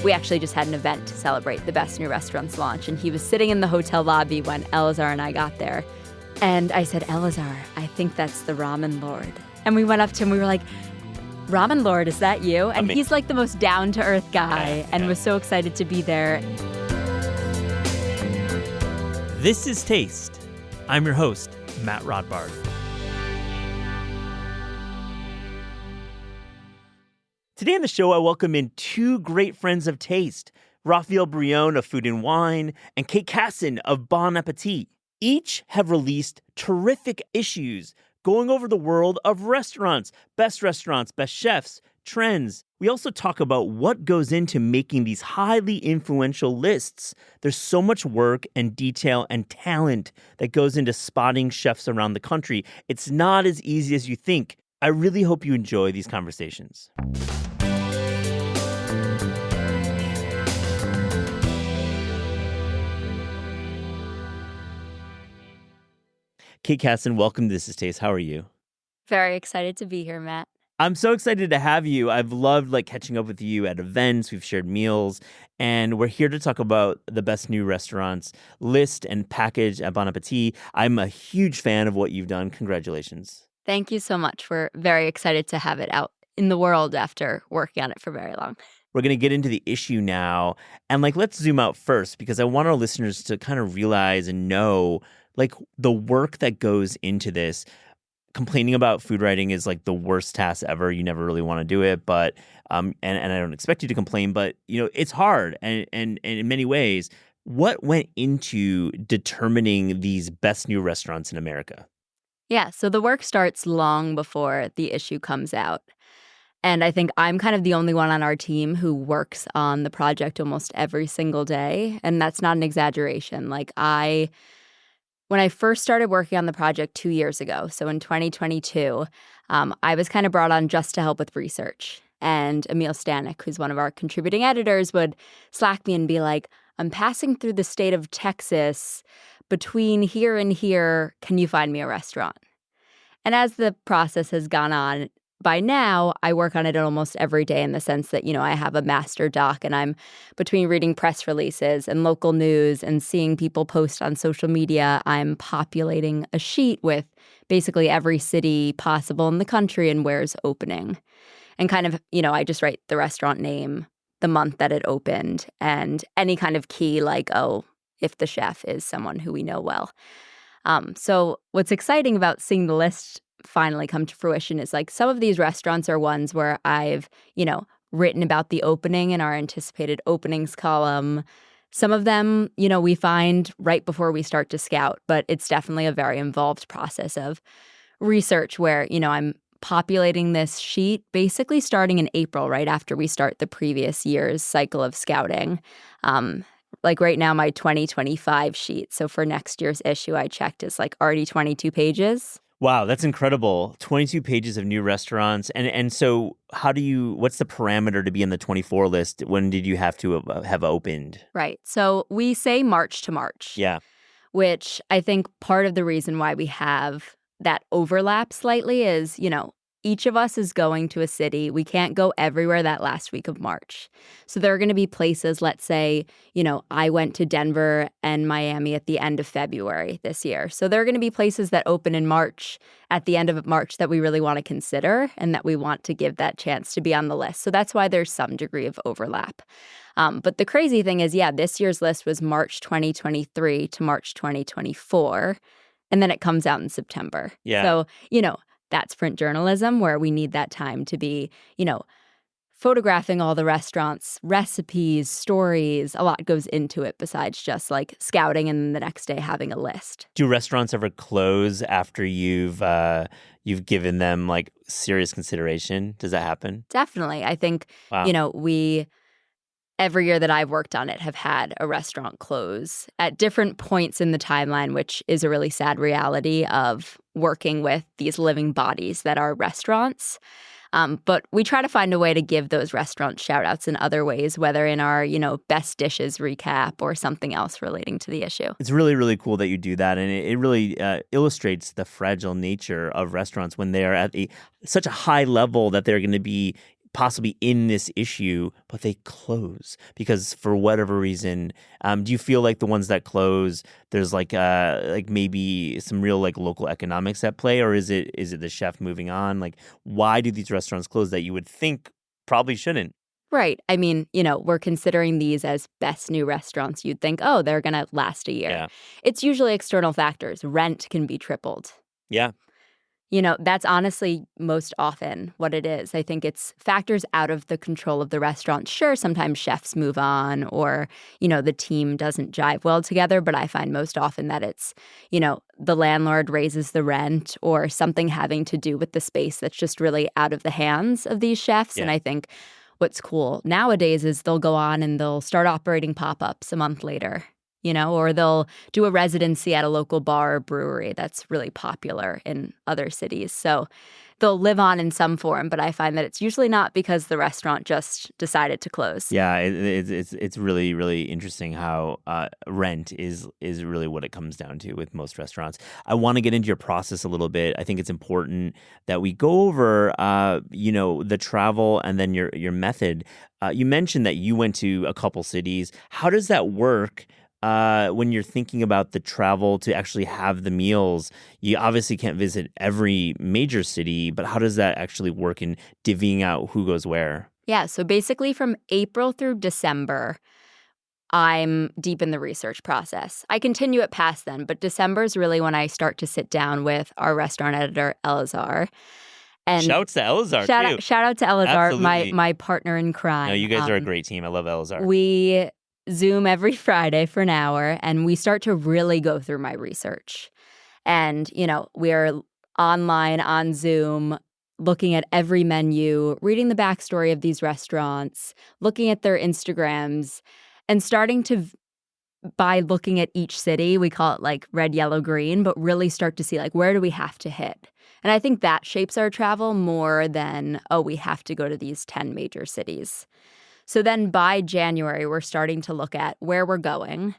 we actually just had an event to celebrate the Best New Restaurants launch, and he was sitting in the hotel lobby when Elazar and I got there. And I said, Elazar, I think that's the Ramen Lord. And we went up to him, we were like, Ramen Lord, is that you? And he's like the most down-to-earth guy and was so excited to be there. This is Taste. I'm your host, Matt Rodbard. Today on the show, I welcome in two great friends of Taste, Raphael Brion of Food and Wine and Kassin of Bon Appétit. Each have released terrific issues going over the world of restaurants, best chefs, trends. We also talk about what goes into making these highly influential lists. There's so much work and detail and talent that goes into spotting chefs around the country. It's not as easy as you think. I really hope you enjoy these conversations. Kassin, welcome to This is Taste. How are you? Very excited to be here, Matt. I'm so excited to have you. I've loved catching up with you at events. We've shared meals, and we're here to talk about the best new restaurants list and package at Bon Appetit. I'm a huge fan of what you've done. Congratulations. Thank you so much. We're very excited to have it out in the world after working on it for very long. We're going to get into the issue now, and let's zoom out first because I want our listeners to kind of realize and know the work that goes into this. Complaining about food writing is the worst task ever. You never really want to do it, but and I don't expect you to complain, but it's hard and in many ways. What went into determining these best new restaurants in America? Yeah, so the work starts long before the issue comes out. And I think I'm kind of the only one on our team who works on the project almost every single day, and that's not an exaggeration. When I first started working on the project 2 years ago, so in 2022, I was kind of brought on just to help with research. And Emil Stanek, who's one of our contributing editors, would Slack me and be like, I'm passing through the state of Texas. Between here and here, can you find me a restaurant? And as the process has gone on, by now, I work on it almost every day in the sense that, I have a master doc and I'm between reading press releases and local news and seeing people post on social media, I'm populating a sheet with basically every city possible in the country and where it's opening. And kind of, I just write the restaurant name, the month that it opened, and any kind of key if the chef is someone who we know well. So what's exciting about seeing the list finally come to fruition is some of these restaurants are ones where I've, written about the opening in our anticipated openings column. Some of them, we find right before we start to scout, but it's definitely a very involved process of research where, I'm populating this sheet basically starting in April, right after we start the previous year's cycle of scouting. Right now, my 2025 sheet, so for next year's issue, I checked is already 22 pages. Wow, that's incredible. 22 pages of new restaurants. And so what's the parameter to be in the 24 list? When did you have to have opened? Right. So we say March to March. Yeah. Which I think part of the reason why we have that overlap slightly is, each of us is going to a city. We can't go everywhere that last week of March. So there are going to be places, let's say, I went to Denver and Miami at the end of February this year. So there are going to be places that open in March, at the end of March, that we really want to consider and that we want to give that chance to be on the list. So that's why there's some degree of overlap. But the crazy thing is, this year's list was March 2023 to March 2024, and then it comes out in September. Yeah. So, that's print journalism where we need that time to be, photographing all the restaurants, recipes, stories. A lot goes into it besides just scouting and then the next day having a list. Do restaurants ever close after you've given them serious consideration? Does that happen? Definitely. I think, wow. We every year that I've worked on it have had a restaurant close at different points in the timeline, which is a really sad reality of working with these living bodies that are restaurants. But we try to find a way to give those restaurant shout outs in other ways, whether in our, best dishes recap or something else relating to the issue. It's really, really cool that you do that. And it really illustrates the fragile nature of restaurants when they're at such a high level that they're going to be possibly in this issue, but they close because for whatever reason. Do you feel like the ones that close, there's like maybe some real like local economics at play, or is it the chef moving on? Like, why do these restaurants close that you would think probably shouldn't? Right. I mean, we're considering these as best new restaurants. You'd think, oh, they're going to last a year. Yeah. It's usually external factors. Rent can be tripled. Yeah. That's honestly most often what it is. I think it's factors out of the control of the restaurant. Sure, sometimes chefs move on or, the team doesn't jive well together. But I find most often that it's, the landlord raises the rent or something having to do with the space that's just really out of the hands of these chefs. Yeah. And I think what's cool nowadays is they'll go on and they'll start operating pop-ups a month later. Or they'll do a residency at a local bar or brewery that's really popular in other cities. So they'll live on in some form, but I find that it's usually not because the restaurant just decided to close. Yeah, it's really, really interesting how rent is really what it comes down to with most restaurants. I want to get into your process a little bit. I think it's important that we go over, the travel and then your method. You mentioned that you went to a couple cities. How does that work? When you're thinking about the travel to actually have the meals, you obviously can't visit every major city, but how does that actually work in divvying out who goes where? Yeah, so basically from April through December, I'm deep in the research process. I continue it past then, but December is really when I start to sit down with our restaurant editor, Elazar. And Shouts to Elazar, too. Shout out to Elazar, Absolutely. my partner in crime. No, you guys are a great team. I love Elazar. We Zoom every Friday for an hour, and we start to really go through my research. And, we're online on Zoom, looking at every menu, reading the backstory of these restaurants, looking at their Instagrams, and starting to, by looking at each city, we call it like red, yellow, green, but really start to see like, where do we have to hit? And I think that shapes our travel more than, oh, we have to go to these 10 major cities. So then by January, we're starting to look at where we're going.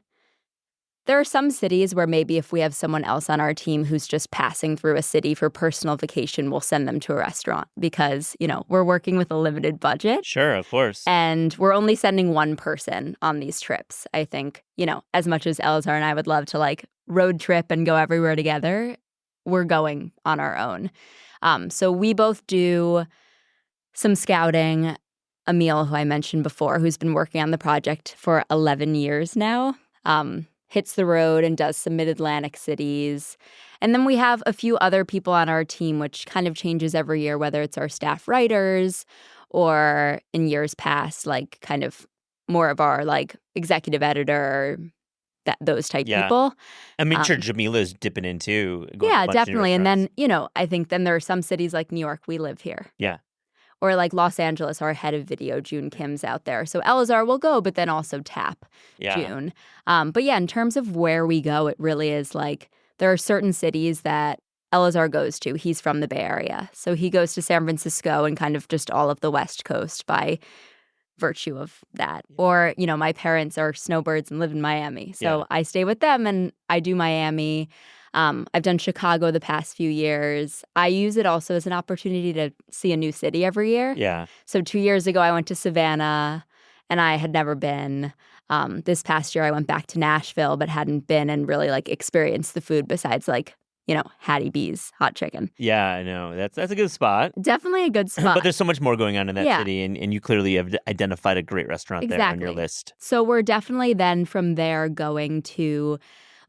There are some cities where maybe if we have someone else on our team who's just passing through a city for personal vacation, we'll send them to a restaurant because, we're working with a limited budget. Sure, of course. And we're only sending one person on these trips. I think, as much as Elazar and I would love to like road trip and go everywhere together, we're going on our own. So we both do some scouting. Emil, who I mentioned before, who's been working on the project for 11 years now, hits the road and does some mid-Atlantic cities. And then we have a few other people on our team, which kind of changes every year, whether it's our staff writers or in years past, like kind of more of our like executive editor, those type people. I'm sure Jamila's dipping in too. Yeah, definitely. And then, I think then there are some cities like New York, we live here. Yeah. Or like Los Angeles, our head of video, June Kim's out there. So Elazar will go, but then also tap June. But yeah, in terms of where we go, it really is like there are certain cities that Elazar goes to. He's from the Bay Area. So he goes to San Francisco and kind of just all of the West Coast by virtue of that. Or, my parents are snowbirds and live in Miami. So I stay with them and I do Miami. I've done Chicago the past few years. I use it also as an opportunity to see a new city every year. Yeah. So 2 years ago, I went to Savannah, and I had never been. This past year, I went back to Nashville, but hadn't been and really like experienced the food besides like, Hattie B's hot chicken. Yeah, I know. That's a good spot. Definitely a good spot. But there's so much more going on in that city, and you clearly have identified a great restaurant there on your list. So we're definitely then from there going to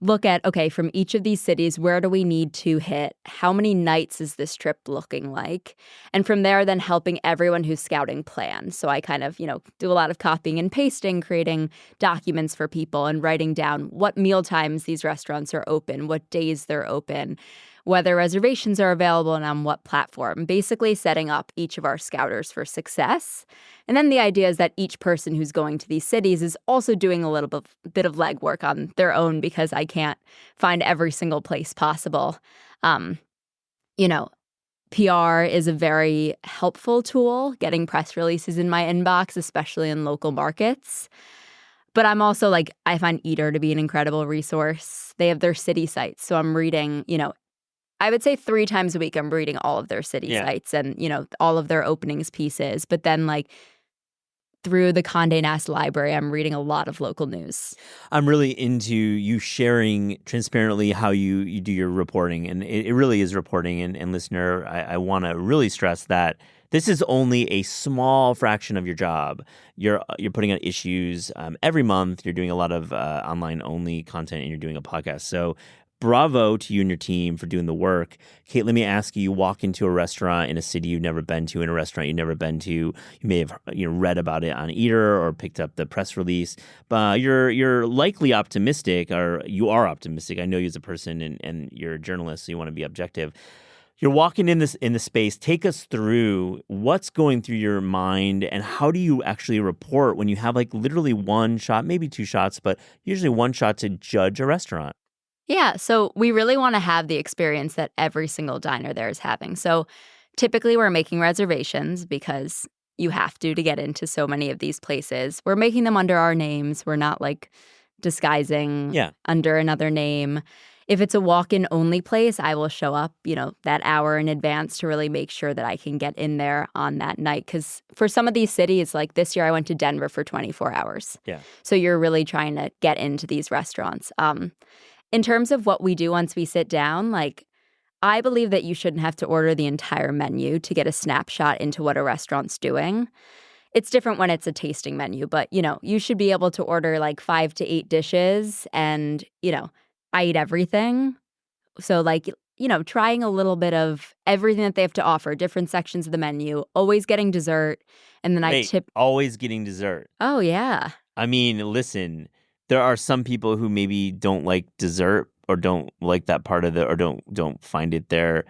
look at, okay, from each of these cities, where do we need to hit? How many nights is this trip looking like? And from there, then helping everyone who's scouting plan. So I kind of, do a lot of copying and pasting, creating documents for people and writing down what meal times these restaurants are open, what days they're open, whether reservations are available and on what platform, basically setting up each of our scouters for success. And then the idea is that each person who's going to these cities is also doing a little bit of legwork on their own because I can't find every single place possible. PR is a very helpful tool, getting press releases in my inbox, especially in local markets. But I'm also I find Eater to be an incredible resource. They have their city sites. So I'm reading, I would say 3 times a week I'm reading all of their city Yeah. sites and, all of their openings pieces. But then, through the Condé Nast library, I'm reading a lot of local news. I'm really into you sharing transparently how you do your reporting, and it really is reporting. And listener, I want to really stress that this is only a small fraction of your job. You're putting out issues every month. You're doing a lot of online only content, and you're doing a podcast. So bravo to you and your team for doing the work. Kate, let me ask you, you walk into a restaurant in a city you've never been to, in a restaurant you've never been to. You may have read about it on Eater or picked up the press release, but you're likely optimistic, or you are optimistic. I know you as a person, and you're a journalist, so you want to be objective. You're walking in the space. Take us through what's going through your mind, and how do you actually report when you have literally one shot, maybe 2 shots, but usually one shot to judge a restaurant? Yeah, so we really want to have the experience that every single diner there is having. So typically we're making reservations because you have to get into so many of these places. We're making them under our names. We're not disguising under another name. If it's a walk-in only place, I will show up, that hour in advance to really make sure that I can get in there on that night. Because for some of these cities, like this year I went to Denver for 24 hours. Yeah. So you're really trying to get into these restaurants. In terms of what we do once we sit down, I believe that you shouldn't have to order the entire menu to get a snapshot into what a restaurant's doing. It's different when it's a tasting menu, but, you should be able to order 5 to 8 dishes and, I eat everything. So, trying a little bit of everything that they have to offer, different sections of the menu, always getting dessert, and then I tip. Always getting dessert. Oh, yeah. I mean, listen, there are some people who maybe don't like dessert or don't like that part of or don't find it their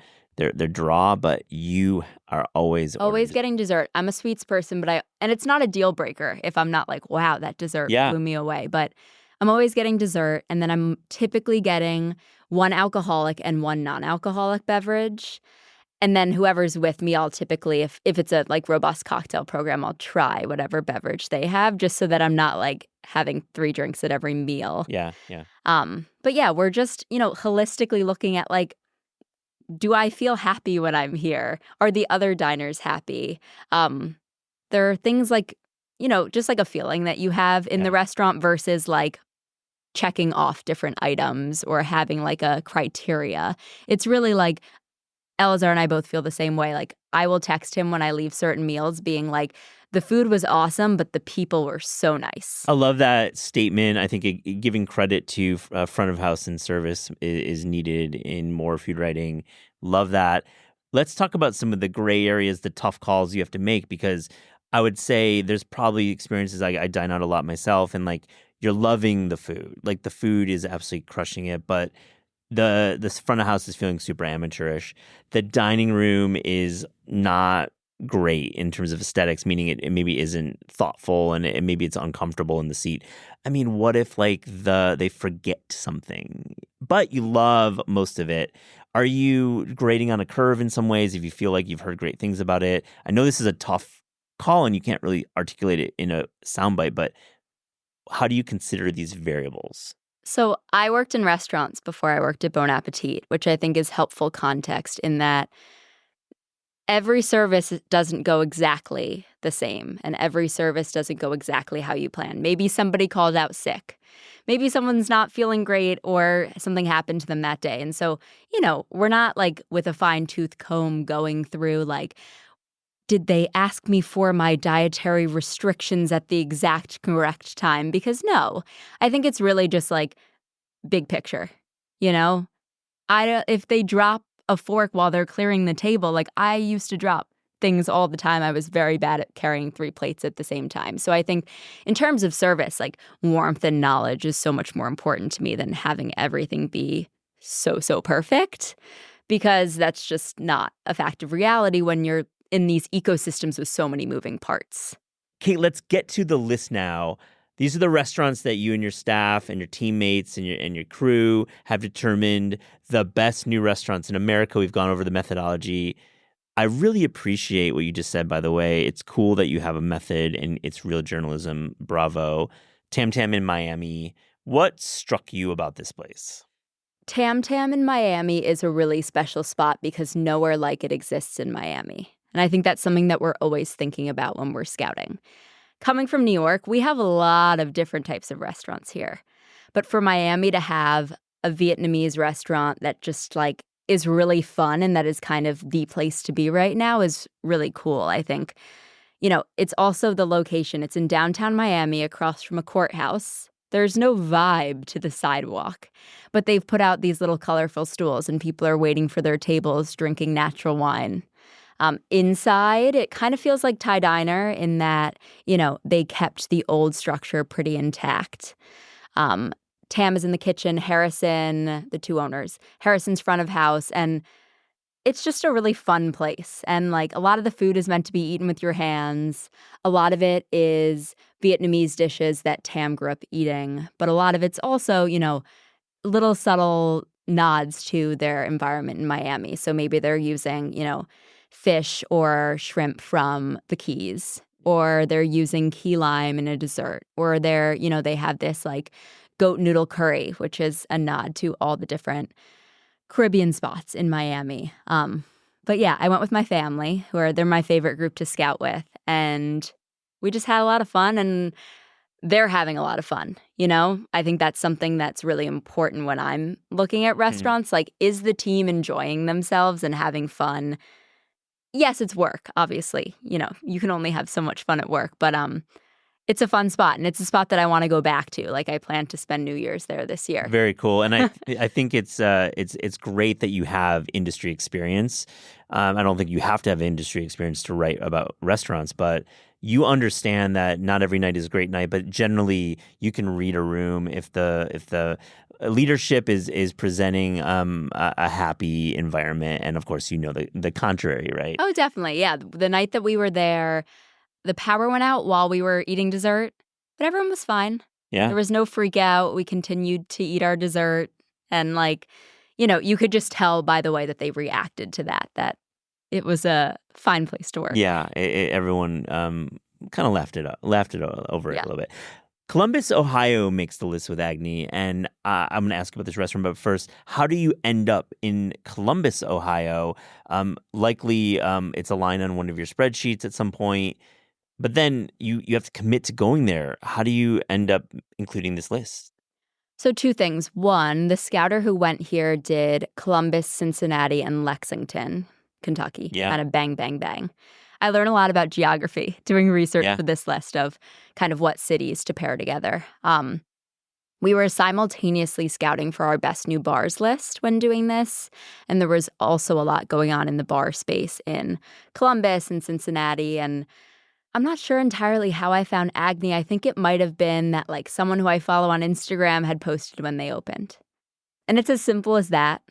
draw, but you are always getting dessert. I'm a sweets person, and it's not a deal breaker if I'm not wow, that dessert blew me away. But I'm always getting dessert, and then I'm typically getting 1 alcoholic and 1 non-alcoholic beverage. And then whoever's with me, I'll typically, if it's a robust cocktail program, I'll try whatever beverage they have, just so that I'm not having 3 drinks at every meal. Yeah. But yeah, we're just, holistically looking at do I feel happy when I'm here? Are the other diners happy? There are things just a feeling that you have in the restaurant versus checking off different items or having a criteria. It's really Elazar and I both feel the same way. I will text him when I leave certain meals being the food was awesome, but the people were so nice. I love that statement. I think giving credit to front of house and service is needed in more food writing. Love that. Let's talk about some of the gray areas, the tough calls you have to make, because I would say there's probably experiences. I dine out a lot myself, and you're loving the food. The food is absolutely crushing it, but the front of house is feeling super amateurish. The dining room is not great in terms of aesthetics, meaning it maybe isn't thoughtful, and maybe it's uncomfortable in the seat. I mean, what if they forget something, but you love most of it? Are you grading on a curve in some ways if you feel like you've heard great things about it? I know this is a tough call and you can't really articulate it in a soundbite, but how do you consider these variables? So I worked in restaurants before I worked at Bon Appetit, which I think is helpful context in that every service doesn't go exactly the same, and every service doesn't go exactly how you plan. Maybe somebody called out sick. Maybe someone's not feeling great or something happened to them that day. And so, we're not with a fine-tooth comb going through did they ask me for my dietary restrictions at the exact correct time? Because no, I think it's really just big picture, if they drop a fork while they're clearing the table, I used to drop things all the time. I was very bad at carrying 3 plates at the same time. So I think in terms of service, warmth and knowledge is so much more important to me than having everything be so perfect, because that's just not a fact of reality when you're in these ecosystems with so many moving parts. Kate, let's get to the list now. These are the restaurants that you and your staff and your teammates and your crew have determined the best new restaurants in America. We've gone over the methodology. I really appreciate what you just said, by the way. It's cool that you have a method and it's real journalism. Bravo. Tam Tam in Miami. What struck you about this place? Tam Tam in Miami is a really special spot because nowhere like it exists in Miami. And I think that's something that we're always thinking about when we're scouting. Coming from New York, we have a lot of different types of restaurants here. But for Miami to have a Vietnamese restaurant that just like is really fun and that is kind of the place to be right now is really cool, I think. It's also the location. It's in downtown Miami across from a courthouse. There's no vibe to the sidewalk, but they've put out these little colorful stools and people are waiting for their tables drinking natural wine. Inside, it kind of feels like Thai Diner in that, they kept the old structure pretty intact. Tam is in the kitchen, Harrison, the two owners, Harrison's front of house, and it's just a really fun place. And like a lot of the food is meant to be eaten with your hands. A lot of it is Vietnamese dishes that Tam grew up eating, but a lot of it's also, little subtle nods to their environment in Miami. So maybe they're using, fish or shrimp from the Keys, or they're using key lime in a dessert, or they have this like goat noodle curry, which is a nod to all the different Caribbean spots in Miami. But yeah, I went with my family, they're my favorite group to scout with, and we just had a lot of fun, and they're having a lot of fun. I think that's something that's really important when I'm looking at restaurants. Like, is the team enjoying themselves and having fun? Yes, it's work, obviously. You can only have so much fun at work, but it's a fun spot, and it's a spot that I want to go back to. Like, I plan to spend New Year's there this year. Very cool, and I think it's great that you have industry experience. I don't think you have to have industry experience to write about restaurants, but you understand that not every night is a great night. But generally, you can read a room if the leadership is presenting a happy environment, and of course, the contrary, right? Oh, definitely, yeah. The night that we were there, the power went out while we were eating dessert, but everyone was fine. Yeah. There was no freak out. We continued to eat our dessert. And you could just tell by the way that they reacted to that it was a fine place to work. Yeah. Everyone kind of laughed it over it a little bit. Columbus, Ohio makes the list with Agni. And I'm going to ask about this restaurant. But first, how do you end up in Columbus, Ohio? Likely it's a line on one of your spreadsheets at some point. But then you have to commit to going there. How do you end up including this list? So two things. One, the scouter who went here did Columbus, Cincinnati, and Lexington, Kentucky. Yeah. Kind of bang, bang, bang. I learned a lot about geography doing research for this list of kind of what cities to pair together. We were simultaneously scouting for our best new bars list when doing this, and there was also a lot going on in the bar space in Columbus and Cincinnati, and I'm not sure entirely how I found Agni. I think it might have been that like someone who I follow on Instagram had posted when they opened. And it's as simple as that.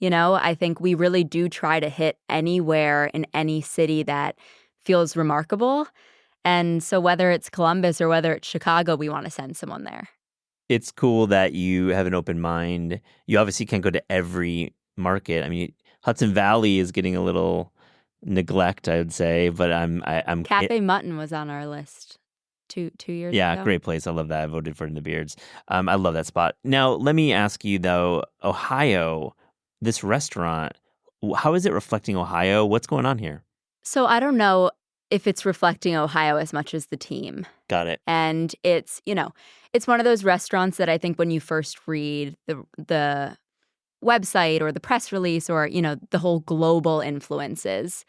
I think we really do try to hit anywhere in any city that feels remarkable. And so whether it's Columbus or whether it's Chicago, we want to send someone there. It's cool that you have an open mind. You obviously can't go to every market. I mean, Hudson Valley is getting a little neglect, I would say, but I'm Cafe Mutton was on our list two years ago. Yeah, great place. I love that. I voted for it in the Beards. I love that spot. Now, let me ask you though, Ohio, this restaurant, how is it reflecting Ohio? What's going on here? So I don't know if it's reflecting Ohio as much as the team. Got it. And it's one of those restaurants that I think when you first read the website or the press release or, the whole global influences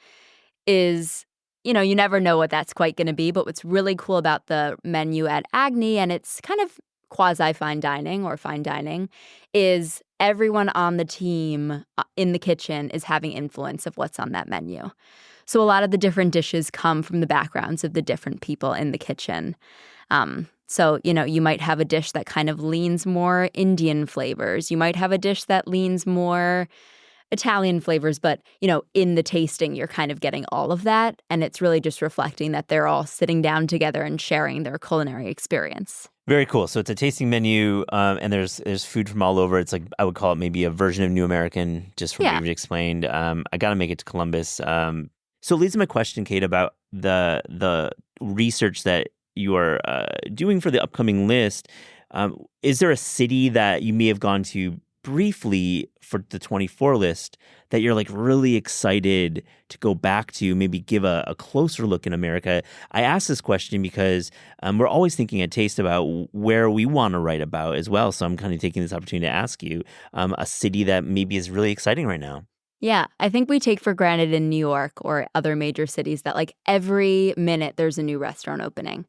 is, you never know what that's quite going to be. But what's really cool about the menu at Agni, and it's kind of quasi-fine dining or fine dining, is everyone on the team in the kitchen is having influence of what's on that menu. So a lot of the different dishes come from the backgrounds of the different people in the kitchen. So, you might have a dish that kind of leans more Indian flavors. You might have a dish that leans more Italian flavors. But, in the tasting, you're kind of getting all of that. And it's really just reflecting that they're all sitting down together and sharing their culinary experience. Very cool. So it's a tasting menu, and there's food from all over. It's like, I would call it maybe a version of New American, just from what you've explained. I got to make it to Columbus. So it leads to my question, Kate, about the research that you are doing for the upcoming list. Is there a city that you may have gone to briefly for the 24 list that you're like really excited to go back to, maybe give a closer look in America? I ask this question because we're always thinking at Taste about where we want to write about as well. So I'm kind of taking this opportunity to ask you a city that maybe is really exciting right now. Yeah, I think we take for granted in New York or other major cities that like every minute there's a new restaurant opening.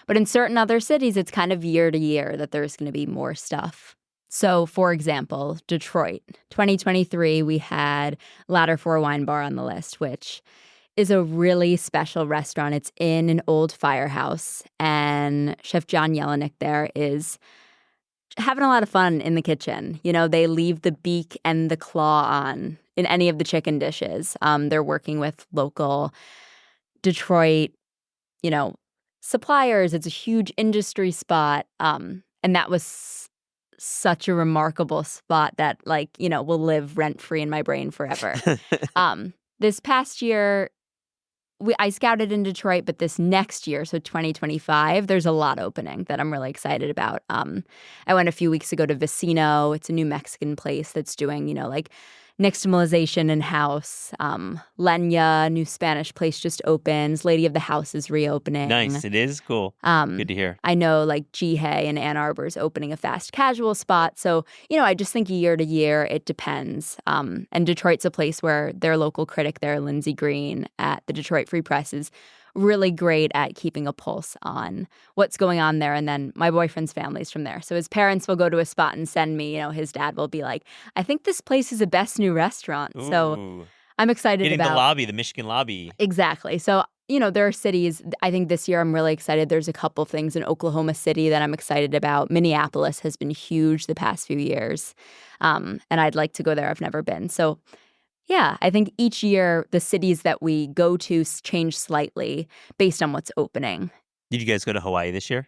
But in certain other cities, it's kind of year to year that there's going to be more stuff. So, for example, Detroit, 2023, we had Ladder 4 Wine Bar on the list, which is a really special restaurant. It's in an old firehouse, and Chef John Jelinek there is having a lot of fun in the kitchen. You know, they leave the beak and the claw on in any of the chicken dishes. They're working with local Detroit, you know, suppliers. It's a huge industry spot. And that was such a remarkable spot that, like, you know, will live rent-free in my brain forever. This past year, I scouted in Detroit, but this next year, so 2025, there's a lot opening that I'm really excited about. I went a few weeks ago to Vecino. It's a new Mexican place that's doing, you know, like nixtamalization in-house. Lenya, new Spanish place just opens. Lady of the House is reopening. Nice. It is cool. Good to hear. I know like Jihei in Ann Arbor is opening a fast casual spot. So, you know, I just think year to year, it depends. And Detroit's a place where their local critic there, Lindsay Green at the Detroit Free Press, is really great at keeping a pulse on what's going on there. And then my boyfriend's family's from there. So his parents will go to a spot and send me, you know, his dad will be like, I think this place is the best new restaurant. Ooh. So I'm excited Getting about the lobby, the Michigan lobby. Exactly. So, you know, there are cities, I think this year I'm really excited. There's a couple things in Oklahoma City that I'm excited about. Minneapolis has been huge the past few years. And I'd like to go there. I've never been. So yeah, I think each year the cities that we go to change slightly based on what's opening. Did you guys go to Hawaii this year?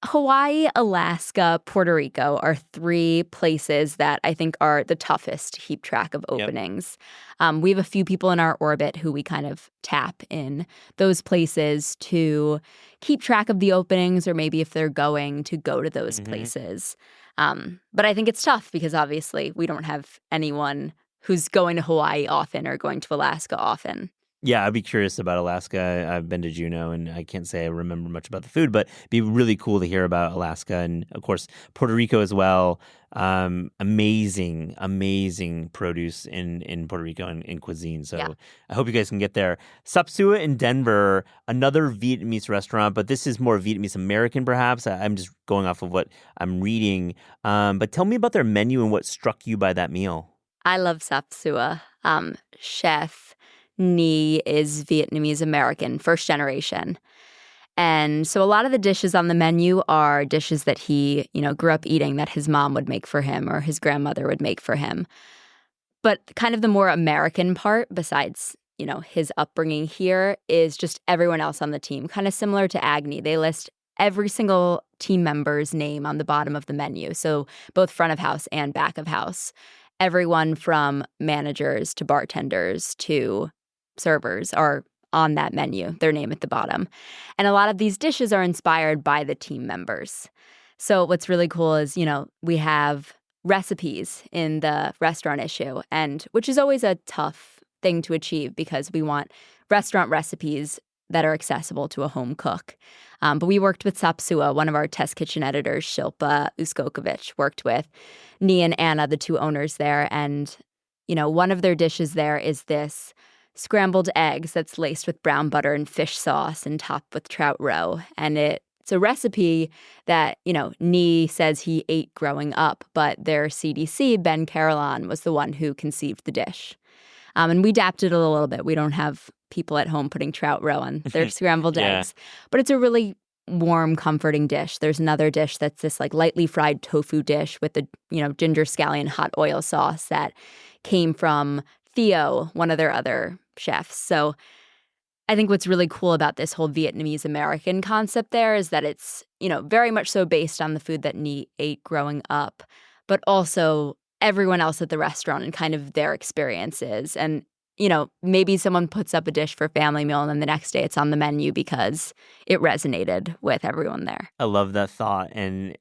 Hawaii, Alaska, Puerto Rico are three places that I think are the toughest to keep track of openings. Yep. We have a few people in our orbit who we kind of tap in those places to keep track of the openings, or maybe if they're going to go to those places. But I think it's tough because obviously we don't have anyone who's going to Hawaii often or going to Alaska often. Yeah, I'd be curious about Alaska. I've been to Juneau, and I can't say I remember much about the food, but it'd be really cool to hear about Alaska and, of course, Puerto Rico as well. Amazing produce in Puerto Rico and in cuisine. So yeah. I hope you guys can get there. Sapsua in Denver, another Vietnamese restaurant, but this is more Vietnamese American, perhaps. I'm just going off of what I'm reading. But tell me about their menu and what struck you by that meal. I love Sapsua. Chef Nhi is Vietnamese American, first generation. And so a lot of the dishes on the menu are dishes that he, you know, grew up eating that his mom would make for him or his grandmother would make for him. But kind of the more American part, besides, you know, his upbringing here, is just everyone else on the team. Kind of similar to Agni. They list every single team member's name on the bottom of the menu. So both front of house and back of house. Everyone from managers to bartenders to servers are on that menu, their name at the bottom. And a lot of these dishes are inspired by the team members. So what's really cool is, you know, we have recipes in the restaurant issue, and which is always a tough thing to achieve because we want restaurant recipes that are accessible to a home cook. But we worked with Sapsua, one of our test kitchen editors, Shilpa Uskokovic, worked with Nhi and Anna, the two owners there. And, you know, one of their dishes there is this scrambled eggs that's laced with brown butter and fish sauce and topped with trout roe. And it's a recipe that, you know, Nhi says he ate growing up, but their CDC, Ben Carolan, was the one who conceived the dish. And we adapted it a little bit. We don't have people at home putting trout roe on their scrambled eggs. But it's a really warm, comforting dish. There's another dish that's this like lightly fried tofu dish with the, you know, ginger scallion hot oil sauce that came from Theo, one of their other chefs. So I think what's really cool about this whole Vietnamese American concept there is that it's, you know, very much so based on the food that Nhi ate growing up, but also everyone else at the restaurant and kind of their experiences. And maybe someone puts up a dish for family meal and then the next day it's on the menu because it resonated with everyone there. I love that thought. And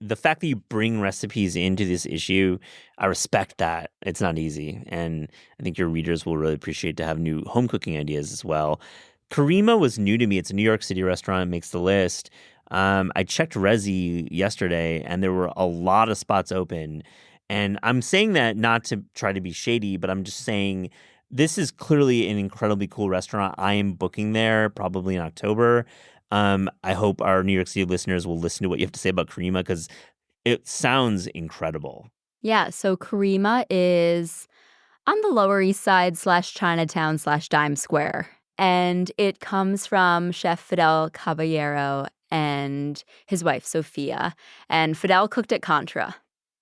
the fact that you bring recipes into this issue, I respect that. It's not easy. And I think your readers will really appreciate to have new home cooking ideas as well. Karima was new to me. It's a New York City restaurant, makes the list. I checked Resi yesterday, and there were a lot of spots open. And I'm saying that not to try to be shady, but I'm just saying this is clearly an incredibly cool restaurant. I am booking there probably in October. I hope our New York City listeners will listen to what you have to say about Karima because it sounds incredible. Yeah, so Karima is on the Lower East Side / Chinatown / Dime Square. And it comes from Chef Fidel Caballero and his wife, Sophia. And Fidel cooked at Contra.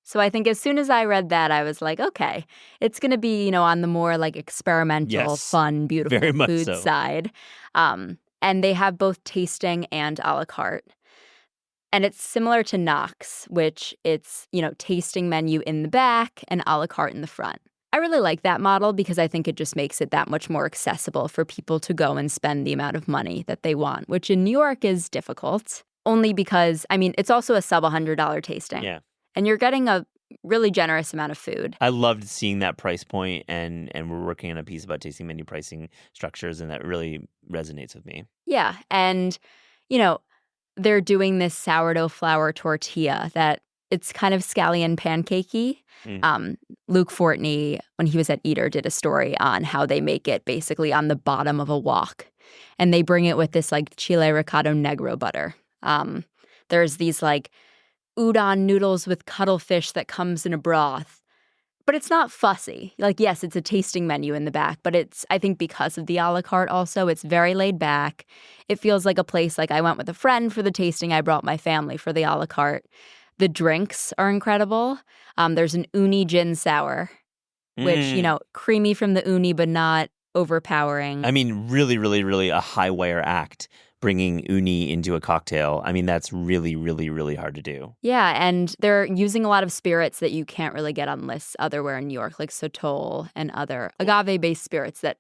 So I think as soon as I read that, I was like, okay, it's going to be, on the more like experimental, fun, beautiful very much food so. side. And they have both tasting and a la carte. And it's similar to Knox, which it's, tasting menu in the back and a la carte in the front. I really like that model because I think it just makes it that much more accessible for people to go and spend the amount of money that they want, which in New York is difficult, only because, it's also a sub $100 tasting. Yeah. And you're getting a really generous amount of food. I loved seeing that price point, and we're working on a piece about tasting menu pricing structures, and that really resonates with me. Yeah, and, they're doing this sourdough flour tortilla that it's kind of scallion pancakey. Luke Fortney, when he was at Eater, did a story on how they make it basically on the bottom of a wok. And they bring it with this like chile ricado negro butter. There's these like udon noodles with cuttlefish that comes in a broth. But it's not fussy. Like, yes, it's a tasting menu in the back, but it's, I think because of the a la carte also, it's very laid back. It feels like a place like I went with a friend for the tasting. I brought my family for the a la carte. The drinks are incredible. There's an uni gin sour, which, creamy from the uni, but not overpowering. Really, really, really a high wire act bringing uni into a cocktail. That's really, really, really hard to do. Yeah, and they're using a lot of spirits that you can't really get on lists otherwhere in New York, like Sotol and other agave-based spirits that,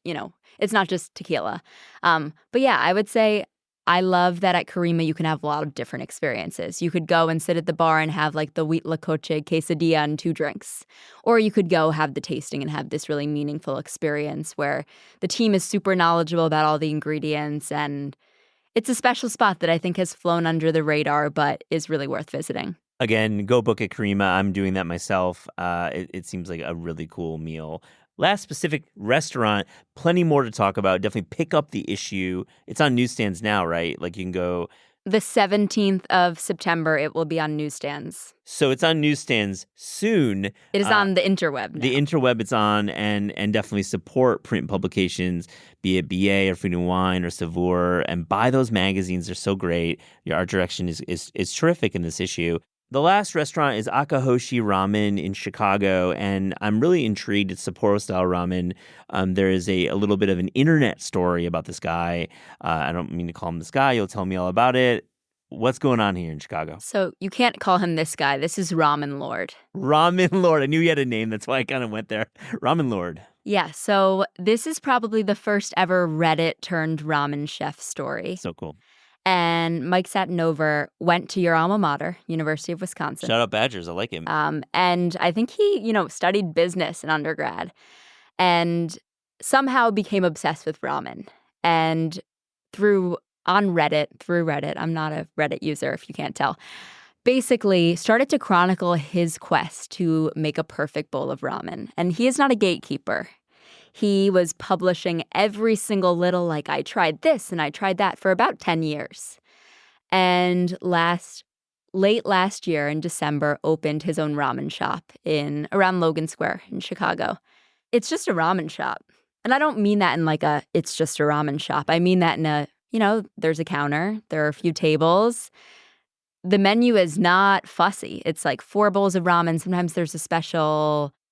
it's not just tequila. But yeah, I would say I love that at Karima you can have a lot of different experiences. You could go and sit at the bar and have like the wheat lacoche quesadilla and 2 drinks. Or you could go have the tasting and have this really meaningful experience where the team is super knowledgeable about all the ingredients, and it's a special spot that I think has flown under the radar but is really worth visiting. Again, go book at Karima. I'm doing that myself. It seems like a really cool meal. Last specific restaurant, plenty more to talk about. Definitely pick up the issue. It's on newsstands now, right? Like you can go. The 17th of September, it will be on newsstands. So it's on newsstands soon. It is on the interweb now. The interweb it's on, and definitely support print publications, be it BA or Food and Wine or Savour, and buy those magazines. They're so great. Your art direction is terrific in this issue. The last restaurant is Akahoshi Ramen in Chicago, and I'm really intrigued. It's Sapporo-style ramen. There is a little bit of an internet story about this guy. I don't mean to call him this guy. You'll tell me all about it. What's going on here in Chicago? So you can't call him this guy. This is Ramen Lord. Ramen Lord. I knew he had a name. That's why I kind of went there. Ramen Lord. Yeah, so this is probably the first ever Reddit-turned-ramen chef story. So cool. And Mike Satinover went to your alma mater, University of Wisconsin. Shout out Badgers. I like him. And I think he, studied business in undergrad and somehow became obsessed with ramen. And through Reddit, I'm not a Reddit user if you can't tell, basically started to chronicle his quest to make a perfect bowl of ramen. And he is not a gatekeeper. He was publishing every single little, like, I tried this and I tried that for about 10 years. And late last year in December, opened his own ramen shop around Logan Square in Chicago. It's just a ramen shop. And I don't mean that in like it's just a ramen shop. I mean that in there's a counter, there are a few tables. The menu is not fussy. It's like 4 bowls of ramen. Sometimes there's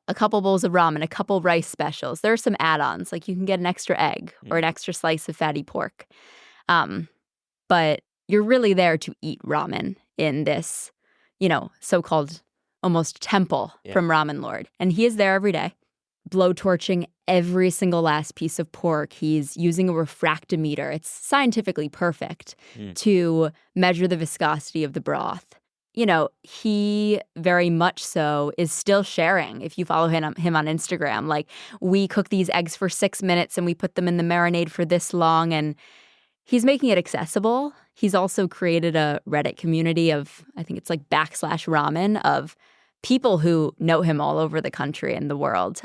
a couple bowls of ramen, a couple rice specials. There are some add-ons, like you can get an extra egg or an extra slice of fatty pork. But you're really there to eat ramen in this, so-called almost temple from Ramen Lord. And he is there every day, blowtorching every single last piece of pork. He's using a refractometer. It's scientifically perfect to measure the viscosity of the broth. He very much so is still sharing. If you follow him on Instagram, like, we cook these eggs for 6 minutes and we put them in the marinade for this long, and he's making it accessible. He's also created a Reddit community of, I think it's like /ramen, of people who know him all over the country and the world.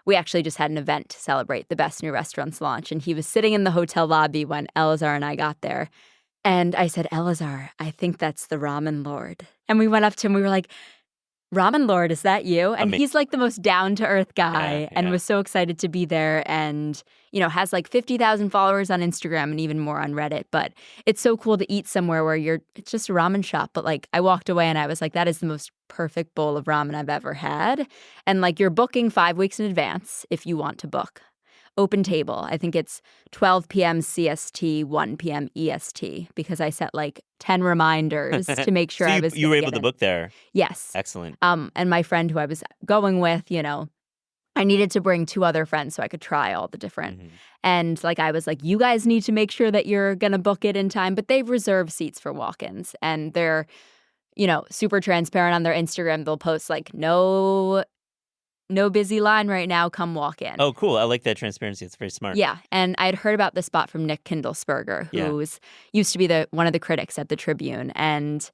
We actually just had an event to celebrate the Best New Restaurants launch, and he was sitting in the hotel lobby when Elazar and I got there. And I said, Elazar, I think that's the ramen lord. And we went up to him. We were like, Ramen Lord, is that you? And he's like the most down-to-earth guy and was so excited to be there and, has like 50,000 followers on Instagram and even more on Reddit. But it's so cool to eat somewhere where it's just a ramen shop. But like, I walked away and I was like, that is the most perfect bowl of ramen I've ever had. And like, you're booking 5 weeks in advance if you want to book. Open table. I think it's 12 p.m. CST, 1 p.m. EST, because I set like 10 reminders to make sure So you were able to book there? Yes. Excellent. And my friend who I was going with, I needed to bring 2 other friends so I could try all the different. And like, I was like, you guys need to make sure that you're going to book it in time. But they've reserved seats for walk-ins. And they're, super transparent on their Instagram. They'll post like, no busy line right now, come walk in. Oh, cool. I like that transparency. It's very smart. Yeah. And I'd heard about this spot from Nick Kindlesberger, who's used to be one of the critics at the Tribune. And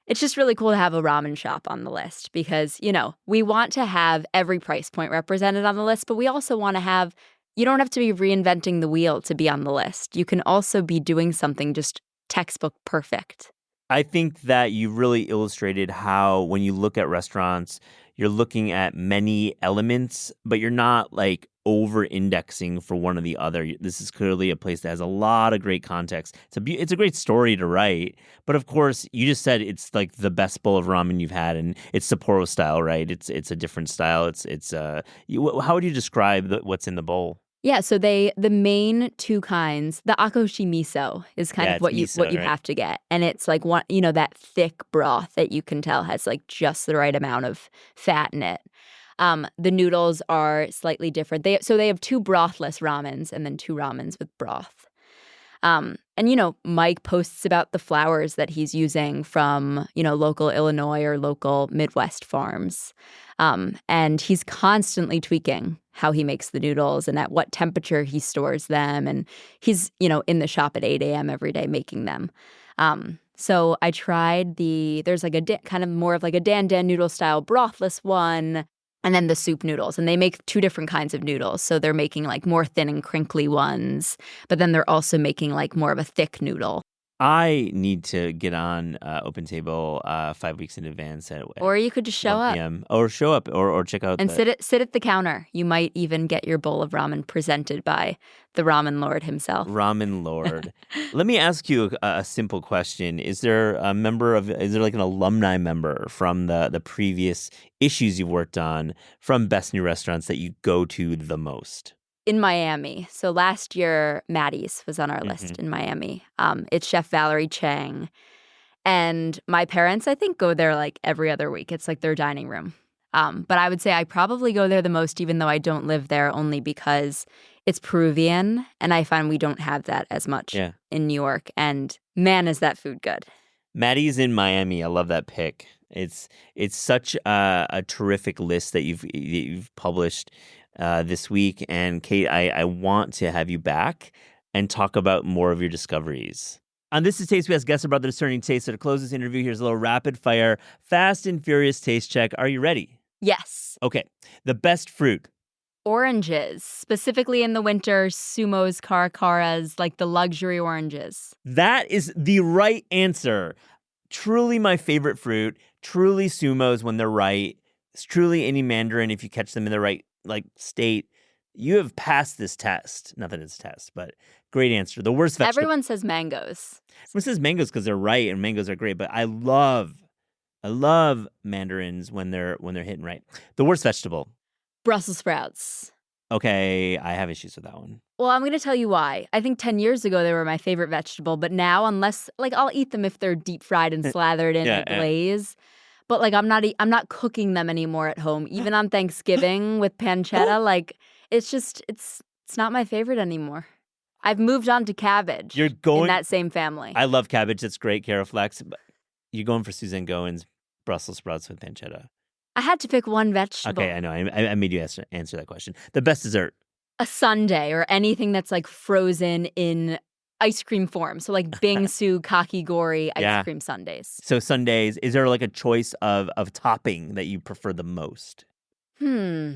it's just really cool to have a ramen shop on the list because, we want to have every price point represented on the list, but we also want to have, you don't have to be reinventing the wheel to be on the list. You can also be doing something just textbook perfect. I think that you really illustrated how when you look at restaurants, you're looking at many elements, but you're not like over-indexing for one or the other. This is clearly a place that has a lot of great context. It's a great story to write, but of course, you just said it's like the best bowl of ramen you've had, and it's Sapporo style, right? It's a different style. How would you describe what's in the bowl? Yeah, so the main 2 kinds, the akoshi miso is kind of what you right? have to get. And it's like one, that thick broth that you can tell has like just the right amount of fat in it. The noodles are slightly different. They have 2 brothless ramens and then 2 ramens with broth. And Mike posts about the flours that he's using from, local Illinois or local Midwest farms. And he's constantly tweaking how he makes the noodles and at what temperature he stores them. And he's, in the shop at 8 a.m. every day making them. So I tried there's like kind of more of like a Dan noodle style brothless one. And then the soup noodles. And they make 2 different kinds of noodles. So they're making like more thin and crinkly ones. But then they're also making like more of a thick noodle. I need to get on Open Table 5 weeks in advance. Or you could just show up. Or show up or check out. And sit at the counter. You might even get your bowl of ramen presented by the Ramen Lord himself. Ramen Lord. Let me ask you a simple question. Is there like an alumni member from the previous issues you've worked on from Best New Restaurants that you go to the most? In Miami. So last year, Maddie's was on our list in Miami. It's Chef Valerie Chang. And my parents, I think, go there like every other week. It's like their dining room. But I would say I probably go there the most, even though I don't live there, only because it's Peruvian. And I find we don't have that as much in New York. And man, is that food good. Maddie's in Miami. I love that pick. It's such a terrific list that you've published this week. And Kate, I want to have you back and talk about more of your discoveries. On This Is Taste, we ask guests about their discerning taste. So to close this interview, here's a little rapid fire, fast and furious taste check. Are you ready? Yes. Okay. The best fruit. Oranges, specifically in the winter, Sumos, Caracaras, like the luxury oranges. That is the right answer. Truly my favorite fruit. Truly Sumos when they're right. It's truly any mandarin if you catch them in the right state. You have passed this test. Not that it's a test, but great answer. The worst vegetable. Everyone says mangoes. Everyone says mangoes because they're right and mangoes are great, but I love mandarins when they're hitting right. The worst vegetable. Brussels sprouts. Okay, I have issues with that one. Well, I'm going to tell you why. I think 10 years ago they were my favorite vegetable, but now unless I'll eat them if they're deep fried and slathered in a glaze. But I'm not cooking them anymore at home. Even on Thanksgiving with pancetta, It's just it's not my favorite anymore. I've moved on to cabbage. You're going in that same family. I love cabbage. That's great, Caroflex. But you're going for Suzanne Goen's Brussels sprouts with pancetta. I had to pick one vegetable. Okay, I know. I made you answer that question. The best dessert. A sundae or anything that's like frozen in ice cream form. So like bingsu, kakigori, ice cream sundaes. So sundaes, is there like a choice of topping that you prefer the most? A